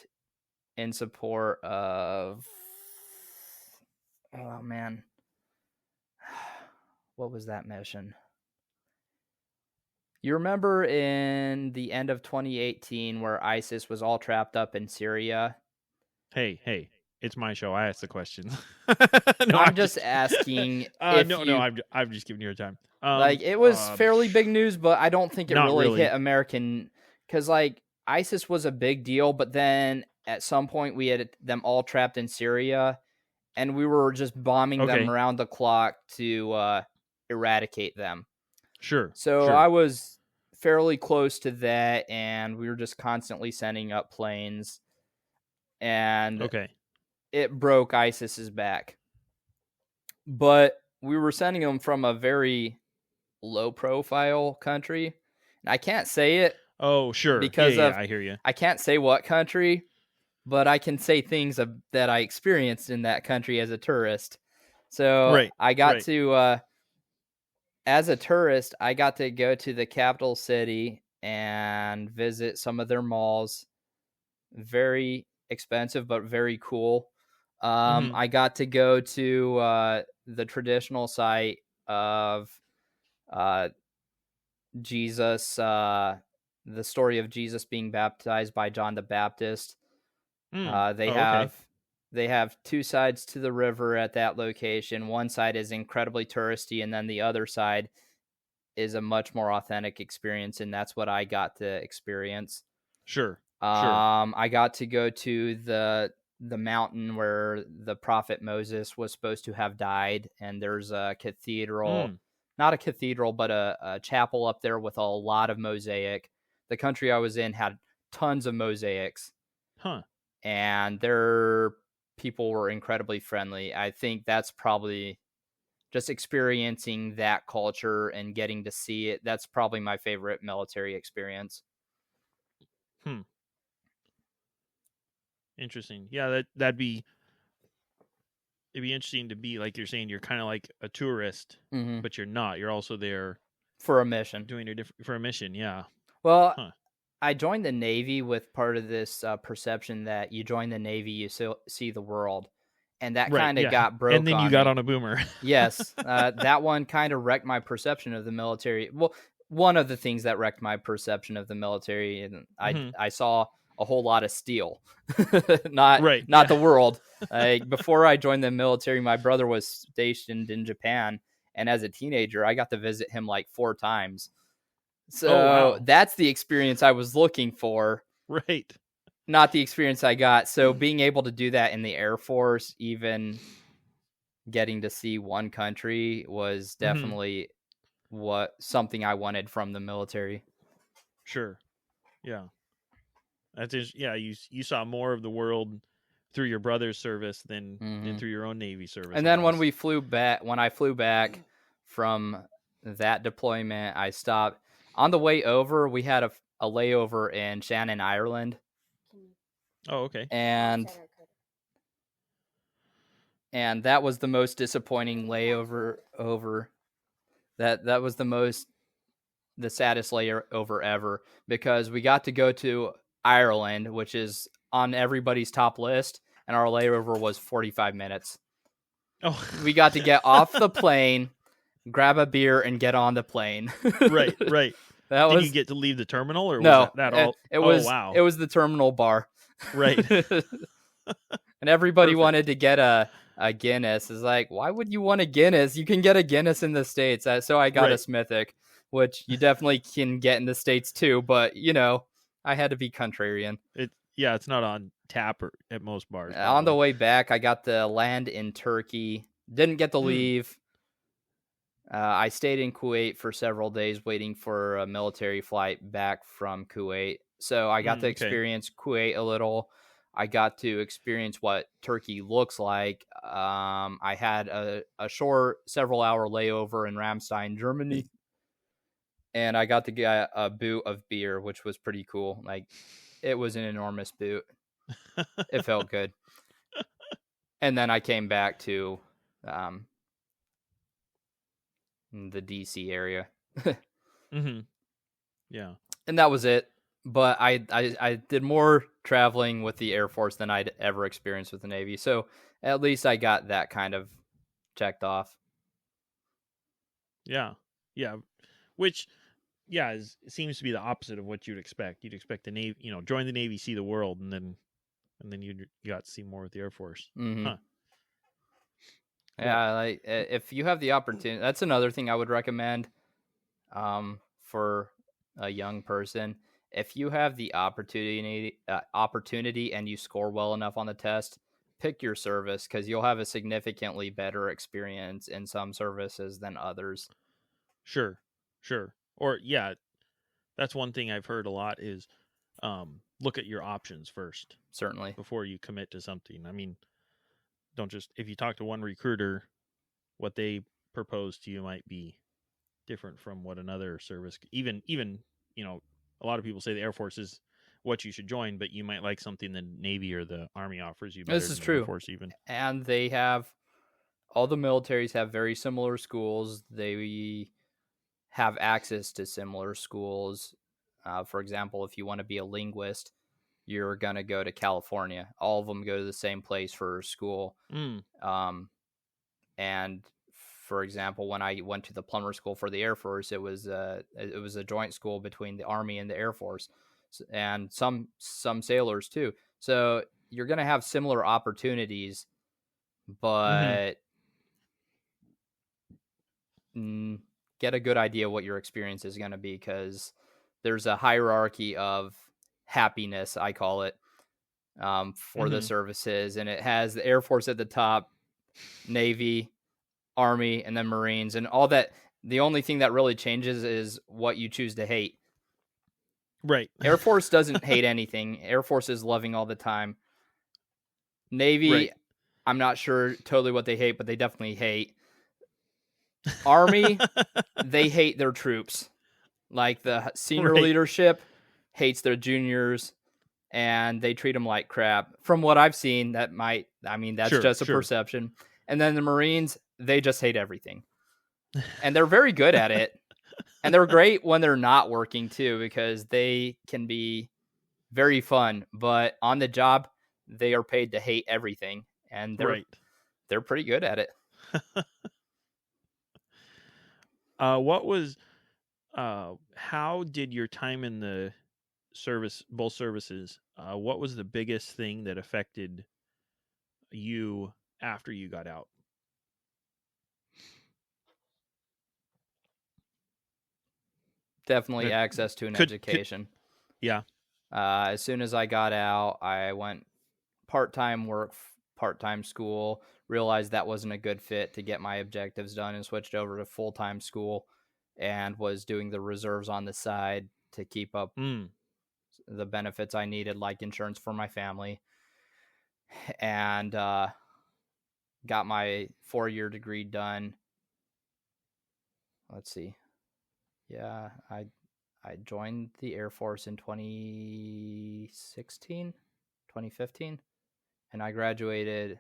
in support of, oh man, what was that mission? You remember in the end of 2018 where ISIS was all trapped up in Syria? Hey, it's my show. I asked the questions. No, I'm just asking. I'm just giving you a time. It was fairly big news, but I don't think it really hit American, because ISIS was a big deal, but then at some point we had them all trapped in Syria, and we were just bombing them around the clock to eradicate them. Sure. So I was fairly close to that, and we were just constantly sending up planes, and it broke ISIS's back. But we were sending them from a very low-profile country, and I can't say it. Oh, sure. Because I hear you. I can't say what country, but I can say things that I experienced in that country as a tourist. So I got to, as a tourist, I got to go to the capital city and visit some of their malls. Very expensive, but very cool. I got to go to the traditional site of Jesus, the story of Jesus being baptized by John the Baptist. They have two sides to the river at that location. One side is incredibly touristy, and then the other side is a much more authentic experience, and that's what I got to experience. Sure. I got to go to the mountain where the prophet Moses was supposed to have died, and there's a cathedral, not a cathedral, but a chapel up there with a lot of mosaic. The country I was in had tons of mosaics. Huh. And their people were incredibly friendly. I think that's probably just experiencing that culture and getting to see it. That's probably my favorite military experience. Interesting. Yeah, it'd be interesting to be, like you're saying, you're kind of like a tourist, but you're not. You're also there for a mission. For a mission, yeah. Well, I joined the Navy with part of this perception that you join the Navy, you see the world. And that kind of got broke. And then you got on a boomer. Yes. That one kind of wrecked my perception of the military. Well, one of the things that wrecked my perception of the military, and I saw a whole lot of steel, not the world. Like, before I joined the military, my brother was stationed in Japan, and as a teenager, I got to visit him like 4 times. So that's the experience I was looking for. Right. Not the experience I got. So being able to do that in the Air Force, even getting to see one country, was definitely something I wanted from the military. Sure. Yeah. That's just, you saw more of the world through your brother's service than through your own Navy service. And then when I flew back from that deployment, I stopped on the way over. We had a layover in Shannon, Ireland. Oh, okay. And that was the most disappointing layover over. That was the saddest layover ever, because we got to go to Ireland, which is on everybody's top list, and our layover was 45 minutes. Oh, we got to get off the plane, grab a beer, and get on the plane. Right. Did you get to leave the terminal, or was that all? It was the terminal bar. Right. And everybody wanted to get a Guinness. It's like, why would you want a Guinness? You can get a Guinness in the States. So I got a Smithic, which you definitely can get in the States too. But, I had to be contrarian. It's not on tap at most bars. On the way back, I got to land in Turkey. Didn't get to leave. I stayed in Kuwait for several days waiting for a military flight back from Kuwait. So I got to experience Kuwait a little. I got to experience what Turkey looks like. I had a short several-hour layover in Ramstein, Germany. And I got to get a boot of beer, which was pretty cool. Like, it was an enormous boot. It felt good. And then I came back to the DC area. Yeah. And that was it. But I did more traveling with the Air Force than I'd ever experienced with the Navy. So at least I got that kind of checked off. Yeah. Which, seems to be the opposite of what you'd expect. You'd expect the Navy, join the Navy, see the world, and then you got to see more with the Air Force. Huh. Yeah, like, if you have the opportunity, that's another thing I would recommend for a young person. If you have the opportunity and you score well enough on the test, pick your service, because you'll have a significantly better experience in some services than others. Sure. Or that's one thing I've heard a lot is look at your options first. Certainly. Before you commit to something. I mean, don't just, if you talk to one recruiter, what they propose to you might be different from what another service, even a lot of people say the Air Force is what you should join, but you might like something the Navy or the Army offers you better. This is true. Air Force even. And all the militaries have very similar schools. They have access to similar schools. For example, if you want to be a linguist, you're going to go to California. All of them go to the same place for school. And for example, when I went to the plumber school for the Air Force, it was a joint school between the Army and the Air Force, and some sailors too. So you're going to have similar opportunities, but get a good idea what your experience is going to be, because there's a hierarchy of happiness, I call it, for the services, and it has the Air Force at the top, Navy, Army, and then Marines, and all that. The only thing that really changes is what you choose to hate. Right. Air Force doesn't hate anything. Air Force is loving all the time. Navy, Right. I'm not sure totally what they hate, but they definitely hate. Army, they hate their troops. Like the senior Right. leadership hates their juniors, and they treat them like crap. From what I've seen, that's Sure, just a sure. perception. And then the Marines, they just hate everything. And they're very good at it. And they're great when they're not working too, because they can be very fun. But on the job, they are paid to hate everything. And they're pretty good at it. How did your time in the service, both services, what was the biggest thing that affected you after you got out? Definitely access to an education. Yeah. As soon as I got out, I went part-time work, part-time school, realized that wasn't a good fit to get my objectives done, and switched over to full-time school, and was doing the reserves on the side to keep up the benefits I needed, like insurance for my family, and got my 4-year degree done. Let's see. Yeah, I joined the Air Force in 2016, 2015, and I graduated.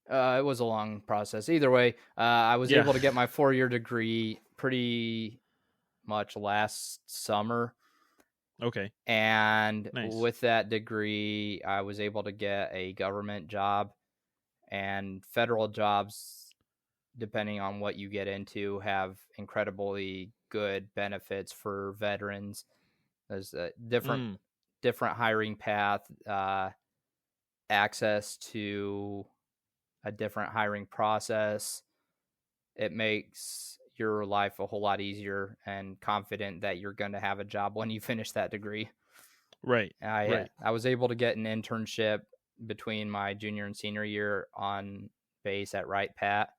It was a long process. Either way, I was able to get my 4-year degree pretty much last summer. Okay. And with that degree, I was able to get a government job, and federal jobs, depending on what you get into, have incredibly good benefits for veterans. There's a different hiring path, access to a different hiring process. It makes your life a whole lot easier, and confident that you're going to have a job when you finish that degree. Right. I was able to get an internship between my junior and senior year on base at Wright Pat.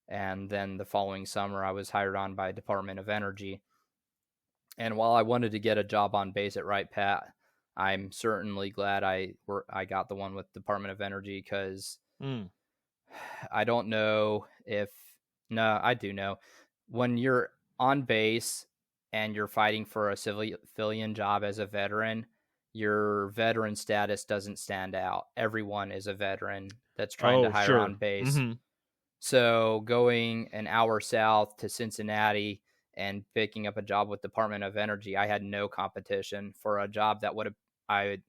And then the following summer, I was hired on by Department of Energy. And while I wanted to get a job on base at Wright Pat, I'm certainly glad I got the one with Department of Energy, because I don't know if no, I do know, when you're on base and you're fighting for a civilian job as a veteran, your veteran status doesn't stand out. Everyone is a veteran that's trying to hire on base. So going an hour south to Cincinnati and picking up a job with Department of Energy, I had no competition for a job that would have I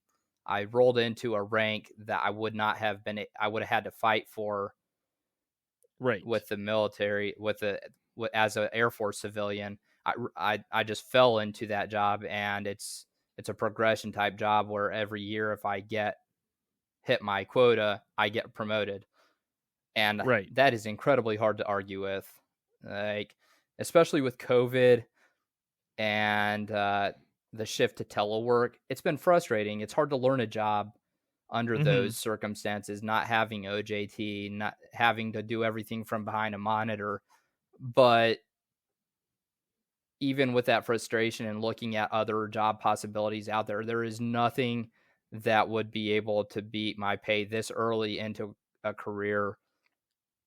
rolled into a rank that I would not have been. I would have had to fight for, with the military, as an Air Force civilian. I just fell into that job, and it's a progression type job where every year, if I hit my quota, I get promoted. And that is incredibly hard to argue with, like, especially with COVID and the shift to telework. It's been frustrating. It's hard to learn a job under those circumstances, not having OJT, not having to do everything from behind a monitor. But even with that frustration and looking at other job possibilities out there, there is nothing that would be able to beat my pay this early into a career.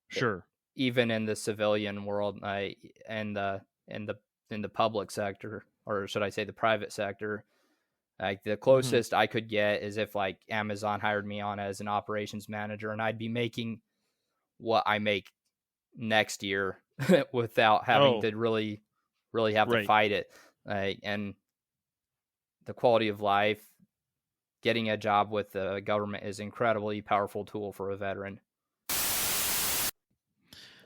Sure. Even in the civilian world, in the public sector, or should I say the private sector, like the closest I could get is if like Amazon hired me on as an operations manager, and I'd be making what I make next year without having to really have to fight it. And the quality of life, getting a job with the government is incredibly powerful tool for a veteran.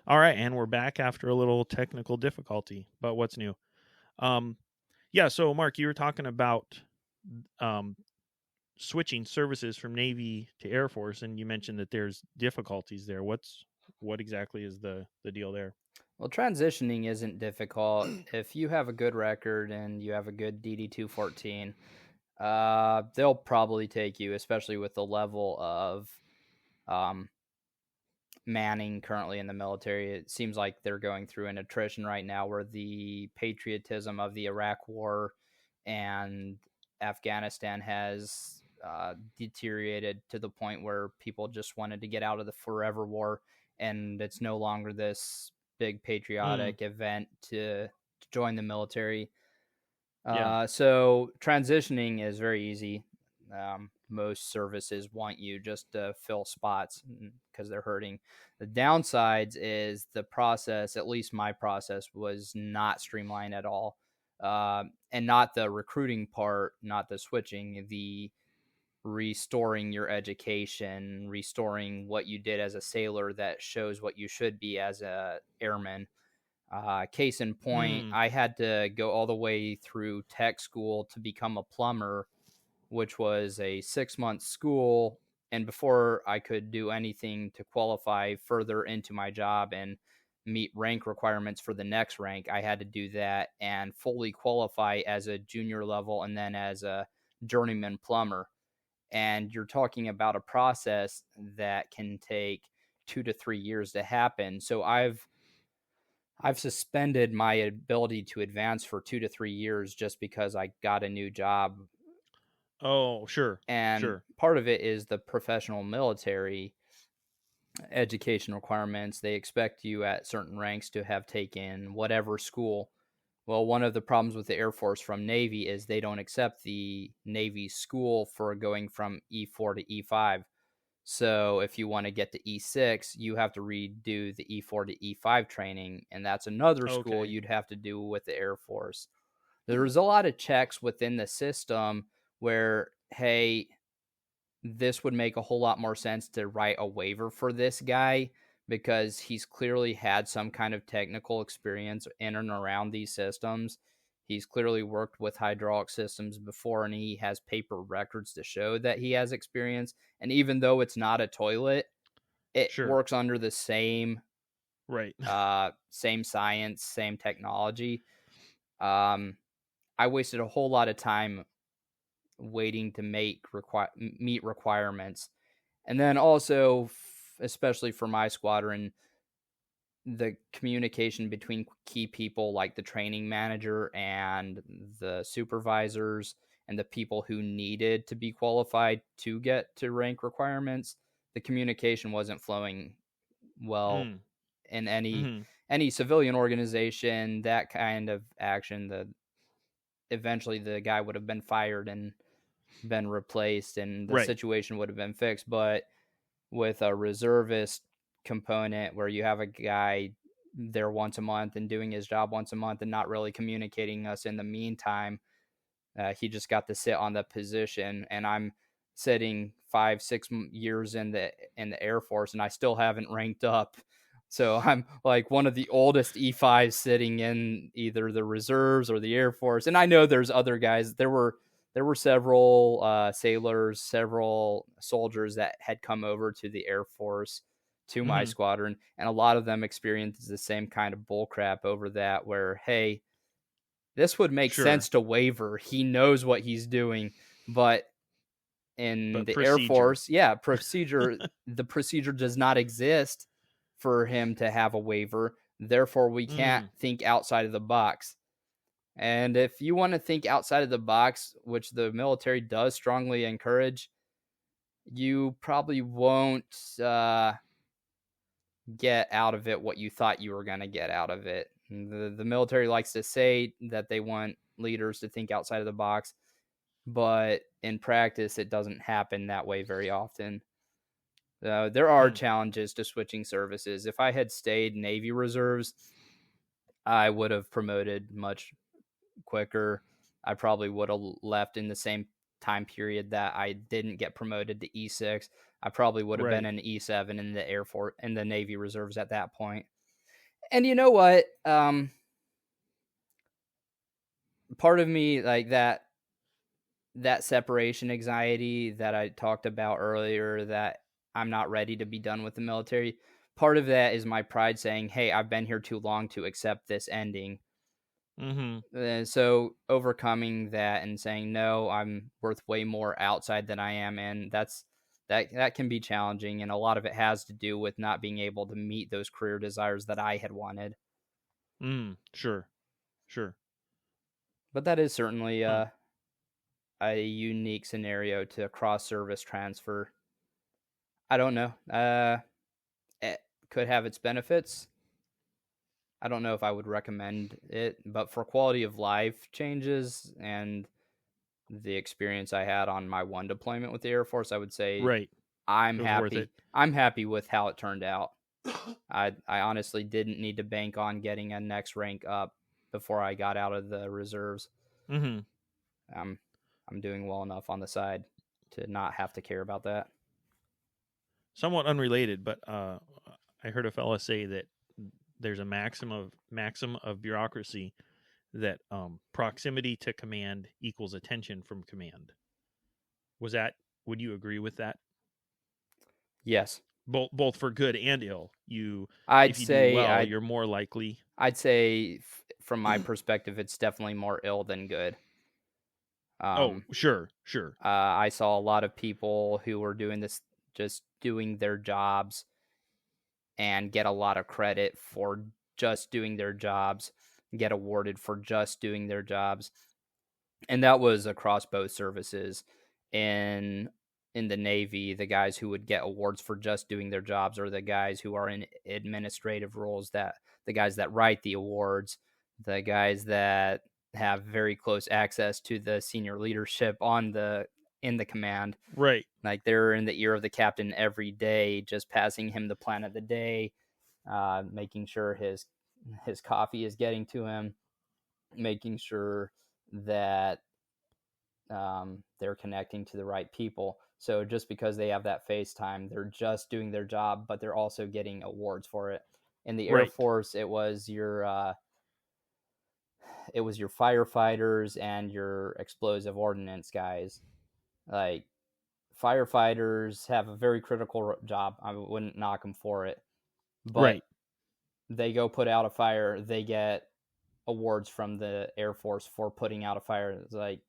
All right, and we're back after a little technical difficulty, but what's new? Yeah, so Mark, you were talking about switching services from Navy to Air Force, and you mentioned that there's difficulties there. What exactly is the deal there? Well, transitioning isn't difficult. If you have a good record and you have a good DD 214, they'll probably take you, especially with the level of um, manning currently in the military. It seems like they're going through an attrition right now where the patriotism of the Iraq War and Afghanistan has deteriorated to the point where people just wanted to get out of the forever war, and it's no longer this big Mm, patriotic event to join the military. yeah. So transitioning is very easy. Most services want you just to fill spots because they're hurting. The downsides is the process, at least my process, was not streamlined at all. And not the recruiting part, not the switching, the restoring your education, restoring what you did as a sailor that shows what you should be as a airman. Case in point, Mm, I had to go all the way through tech school to become a plumber, which was a 6 month school. And before I could do anything to qualify further into my job and meet rank requirements for the next rank, I had to do that and fully qualify as a junior level and then as a journeyman plumber. And you're talking about a process that can take 2 to 3 years to happen. So I've suspended my ability to advance for 2 to 3 years just because I got a new job. oh, sure. And Sure. part of it is the professional military education requirements. They expect you at certain ranks to have taken whatever school. Well, one of the problems with the Air Force from Navy is they don't accept the Navy school for going from E4 to E5. So if you want to get to E6, you have to redo the E4 to E5 training, and that's another school Okay. you'd have to do with the Air Force. There's a lot of checks within the system where, hey, this would make a whole lot more sense to write a waiver for this guy because he's clearly had some kind of technical experience in and around these systems. He's clearly worked with hydraulic systems before and he has paper records to show that he has experience. And even though it's not a toilet, it Sure. works under the Right. same science, same technology. Um, I wasted a whole lot of time waiting to meet requirements. And then also, especially for my squadron, the communication between key people like the training manager and the supervisors and the people who needed to be qualified to get to rank requirements, the communication wasn't flowing well Mm, in mm-hmm. any civilian organization. That kind of action, the eventually the guy would have been fired and been replaced and the Right. situation would have been fixed. But with a reservist component where you have a guy there once a month and doing his job once a month and not really communicating us in the meantime, he just got to sit on the position, and I'm sitting 5 6 years in the Air Force, and I still haven't ranked up. So I'm like one of the oldest E5s sitting in either the reserves or the Air Force. And I know there's other guys. There were several sailors, several soldiers that had come over to the Air Force to my Mm-hmm. squadron, and a lot of them experienced the same kind of bullcrap over that. Where hey, this would make Sure. sense to waiver. He knows what he's doing, but in But the Air procedure. Force, yeah, the procedure does not exist for him to have a waiver. Therefore, we can't Mm, think outside of the box. And if you want to think outside of the box, which the military does strongly encourage, you probably won't get out of it what you thought you were going to get out of it. The military likes to say that they want leaders to think outside of the box, but in practice, it doesn't happen that way very often. There are hmm. challenges to switching services. If I had stayed Navy Reserves, I would have promoted much quicker. I probably would have left in the same time period that I didn't get promoted to E6. I probably would have been Right. an E7 in the Air Force in the Navy Reserves at that point. And you know what? Part of me like that separation anxiety that I talked about earlier, that I'm not ready to be done with the military. part of that is my pride saying, hey, I've been here too long to accept this ending. So overcoming that and saying, no, I'm worth way more outside than I am. And that can be challenging. And a lot of it has to do with not being able to meet those career desires that I had wanted. Sure. But that is certainly a unique scenario to cross-service transfer. I don't know. It could have its benefits. I don't know if I would recommend it, but for quality of life changes and the experience I had on my one deployment with the Air Force, I would say Right. I'm It was worth happy. it. I'm happy with how it turned out. I honestly didn't need to bank on getting a next rank up before I got out of the reserves. I'm doing well enough on the side to not have to care about that. Somewhat unrelated, but I heard a fella say that there's a maxim of bureaucracy that proximity to command equals attention from command. Would you agree with that? Yes. Both for good and ill. If you do well, you're more likely. I'd say from my perspective, it's definitely more ill than good. Sure. I saw a lot of people who were doing this, just doing their jobs and get a lot of credit for just doing their jobs, get awarded for just doing their jobs. And that was across both services. In the Navy, the guys who would get awards for just doing their jobs are the guys who are in administrative roles, that the guys that write the awards, the guys that have very close access to the senior leadership in the command. Right. Like they're in the ear of the captain every day, just passing him the plan of the day, making sure his coffee is getting to him, making sure that they're connecting to the right people. So just because they have that FaceTime, they're just doing their job, but they're also getting awards for it. In the Air Force, it was your firefighters and your explosive ordnance guys. Like firefighters have a very critical job. I wouldn't knock them for it, but they go put out a fire. They get awards from the Air Force for putting out a fire. It's like,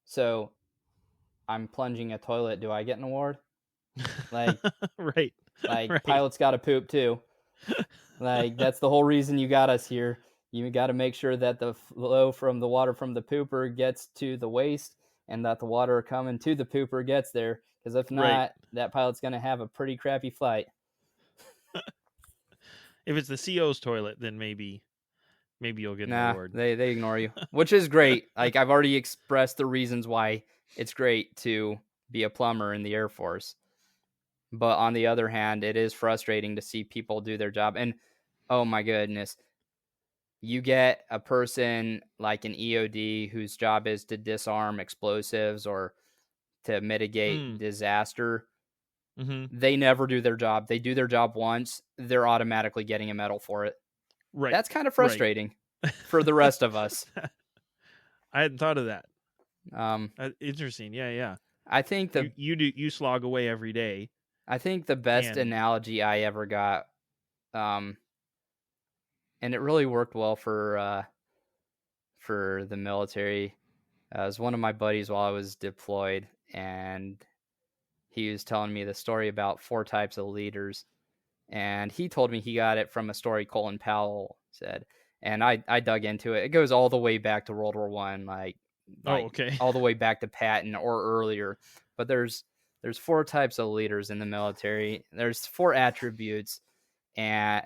so I'm plunging a toilet. Do I get an award? Like, right. Pilots got to poop too. Like, that's the whole reason you got us here. You got to make sure that the flow from the water from the pooper gets to the waste and that the water coming to the pooper gets there. Because if not, that pilot's going to have a pretty crappy flight. If it's the CO's toilet, then maybe you'll get an award. They ignore you, which is great. Like, I've already expressed the reasons why it's great to be a plumber in the Air Force. But on the other hand, it is frustrating to see people do their job. And, oh my goodness, you get a person like an EOD whose job is to disarm explosives or to mitigate disaster. They never do their job. They do their job once. They're automatically getting a medal for it. Right. That's kind of frustrating for the rest of us. I hadn't thought of that. Interesting. Yeah. I think you slog away every day. I think the best analogy I ever got, and it really worked well for the military. It was one of my buddies while I was deployed, and he was telling me the story about 4 types of leaders. And he told me he got it from a story Colin Powell said. And I dug into it. It goes all the way back to World War I, all the way back to Patton or earlier. But there's 4 types of leaders in the military. There's 4 attributes, and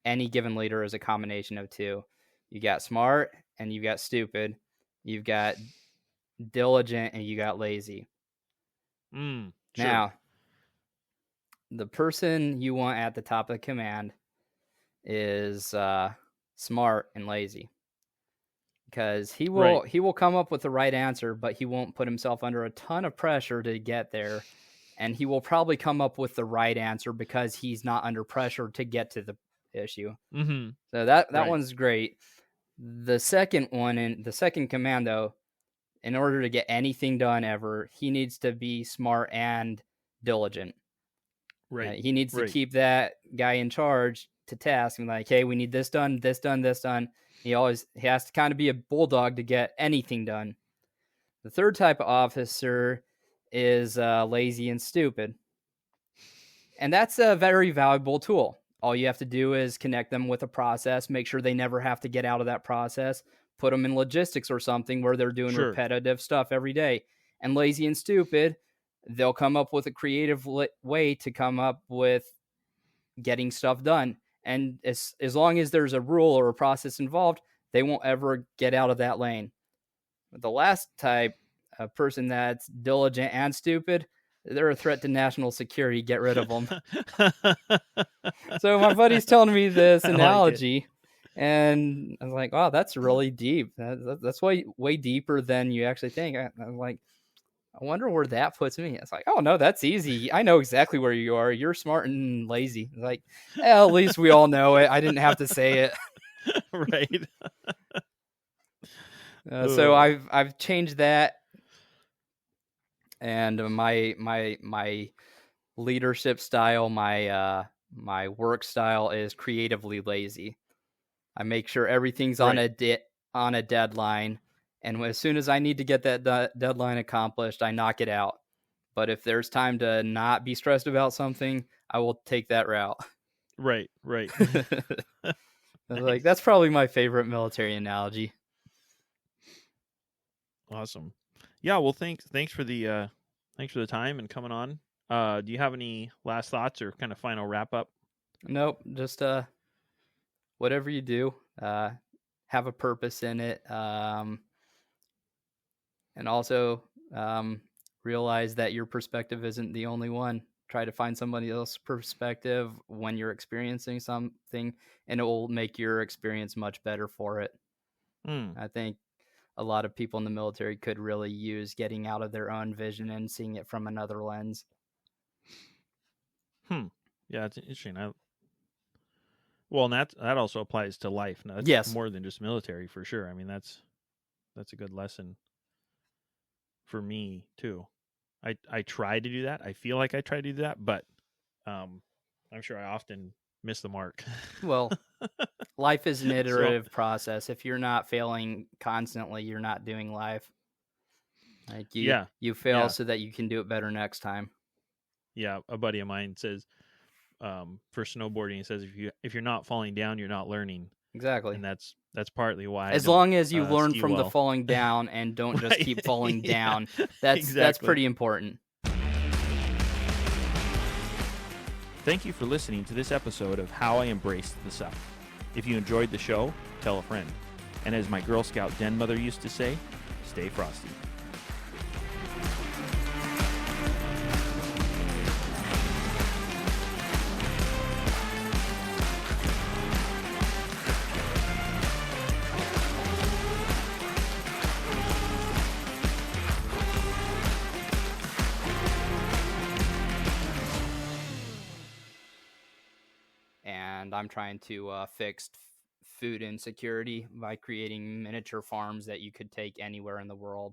any given leader is a combination of 2. You got smart and you got stupid. You've got diligent and you got lazy. Sure. Now, the person you want at the top of the command is smart and lazy, because he will come up with the right answer, but he won't put himself under a ton of pressure to get there, and he will probably come up with the right answer because he's not under pressure to get to the issue. So that one's great. The second one, in the second command, though, in order to get anything done ever, he needs to be smart and diligent. Right. He needs to keep that guy in charge to task and like, hey, we need this done, this done, this done. He has to kind of be a bulldog to get anything done. The third type of officer is lazy and stupid. And that's a very valuable tool. All you have to do is connect them with a process, make sure they never have to get out of that process, put them in logistics or something where they're doing repetitive stuff every day. And lazy and stupid, they'll come up with a creative way to come up with getting stuff done. And as long as there's a rule or a process involved, they won't ever get out of that lane. The last type, a person that's diligent and stupid, they're a threat to national security. Get rid of them. So my buddy's telling me this analogy, and I was like, wow, that's really deep. That's way deeper than you actually think. I'm like, I wonder where that puts me. It's like, oh, no, that's easy. I know exactly where you are. You're smart and lazy. Like, at least we all know it. I didn't have to say it. Right. So I've changed that. And my leadership style, my work style is creatively lazy. I make sure everything's on a deadline, and as soon as I need to get that deadline accomplished, I knock it out. But if there's time to not be stressed about something, I will take that route. Right. Like, that's probably my favorite military analogy. Awesome. Yeah, well, thanks for the time and coming on. Do you have any last thoughts or kind of final wrap up? Nope, just whatever you do, have a purpose in it, and also realize that your perspective isn't the only one. Try to find somebody else's perspective when you're experiencing something, and it will make your experience much better for it. I think a lot of people in the military could really use getting out of their own vision and seeing it from another lens. Yeah, it's interesting. And that also applies to life. Now, that's yes, more than just military, for sure. I mean, that's a good lesson for me too. I try to do that. I feel like I try to do that, but I'm sure I often miss the mark. Well, life is an iterative process. If you're not failing constantly, you're not doing life. Like you fail so that you can do it better next time. Yeah, a buddy of mine says, for snowboarding, he says if you're not falling down, you're not learning. Exactly. And that's partly why. As long as you learn from the falling down and don't just keep falling down, that's pretty important. Thank you for listening to this episode of How I Embraced the Suck. If you enjoyed the show, tell a friend. And as my Girl Scout den mother used to say, stay frosty. And I'm trying to fix food insecurity by creating miniature farms that you could take anywhere in the world.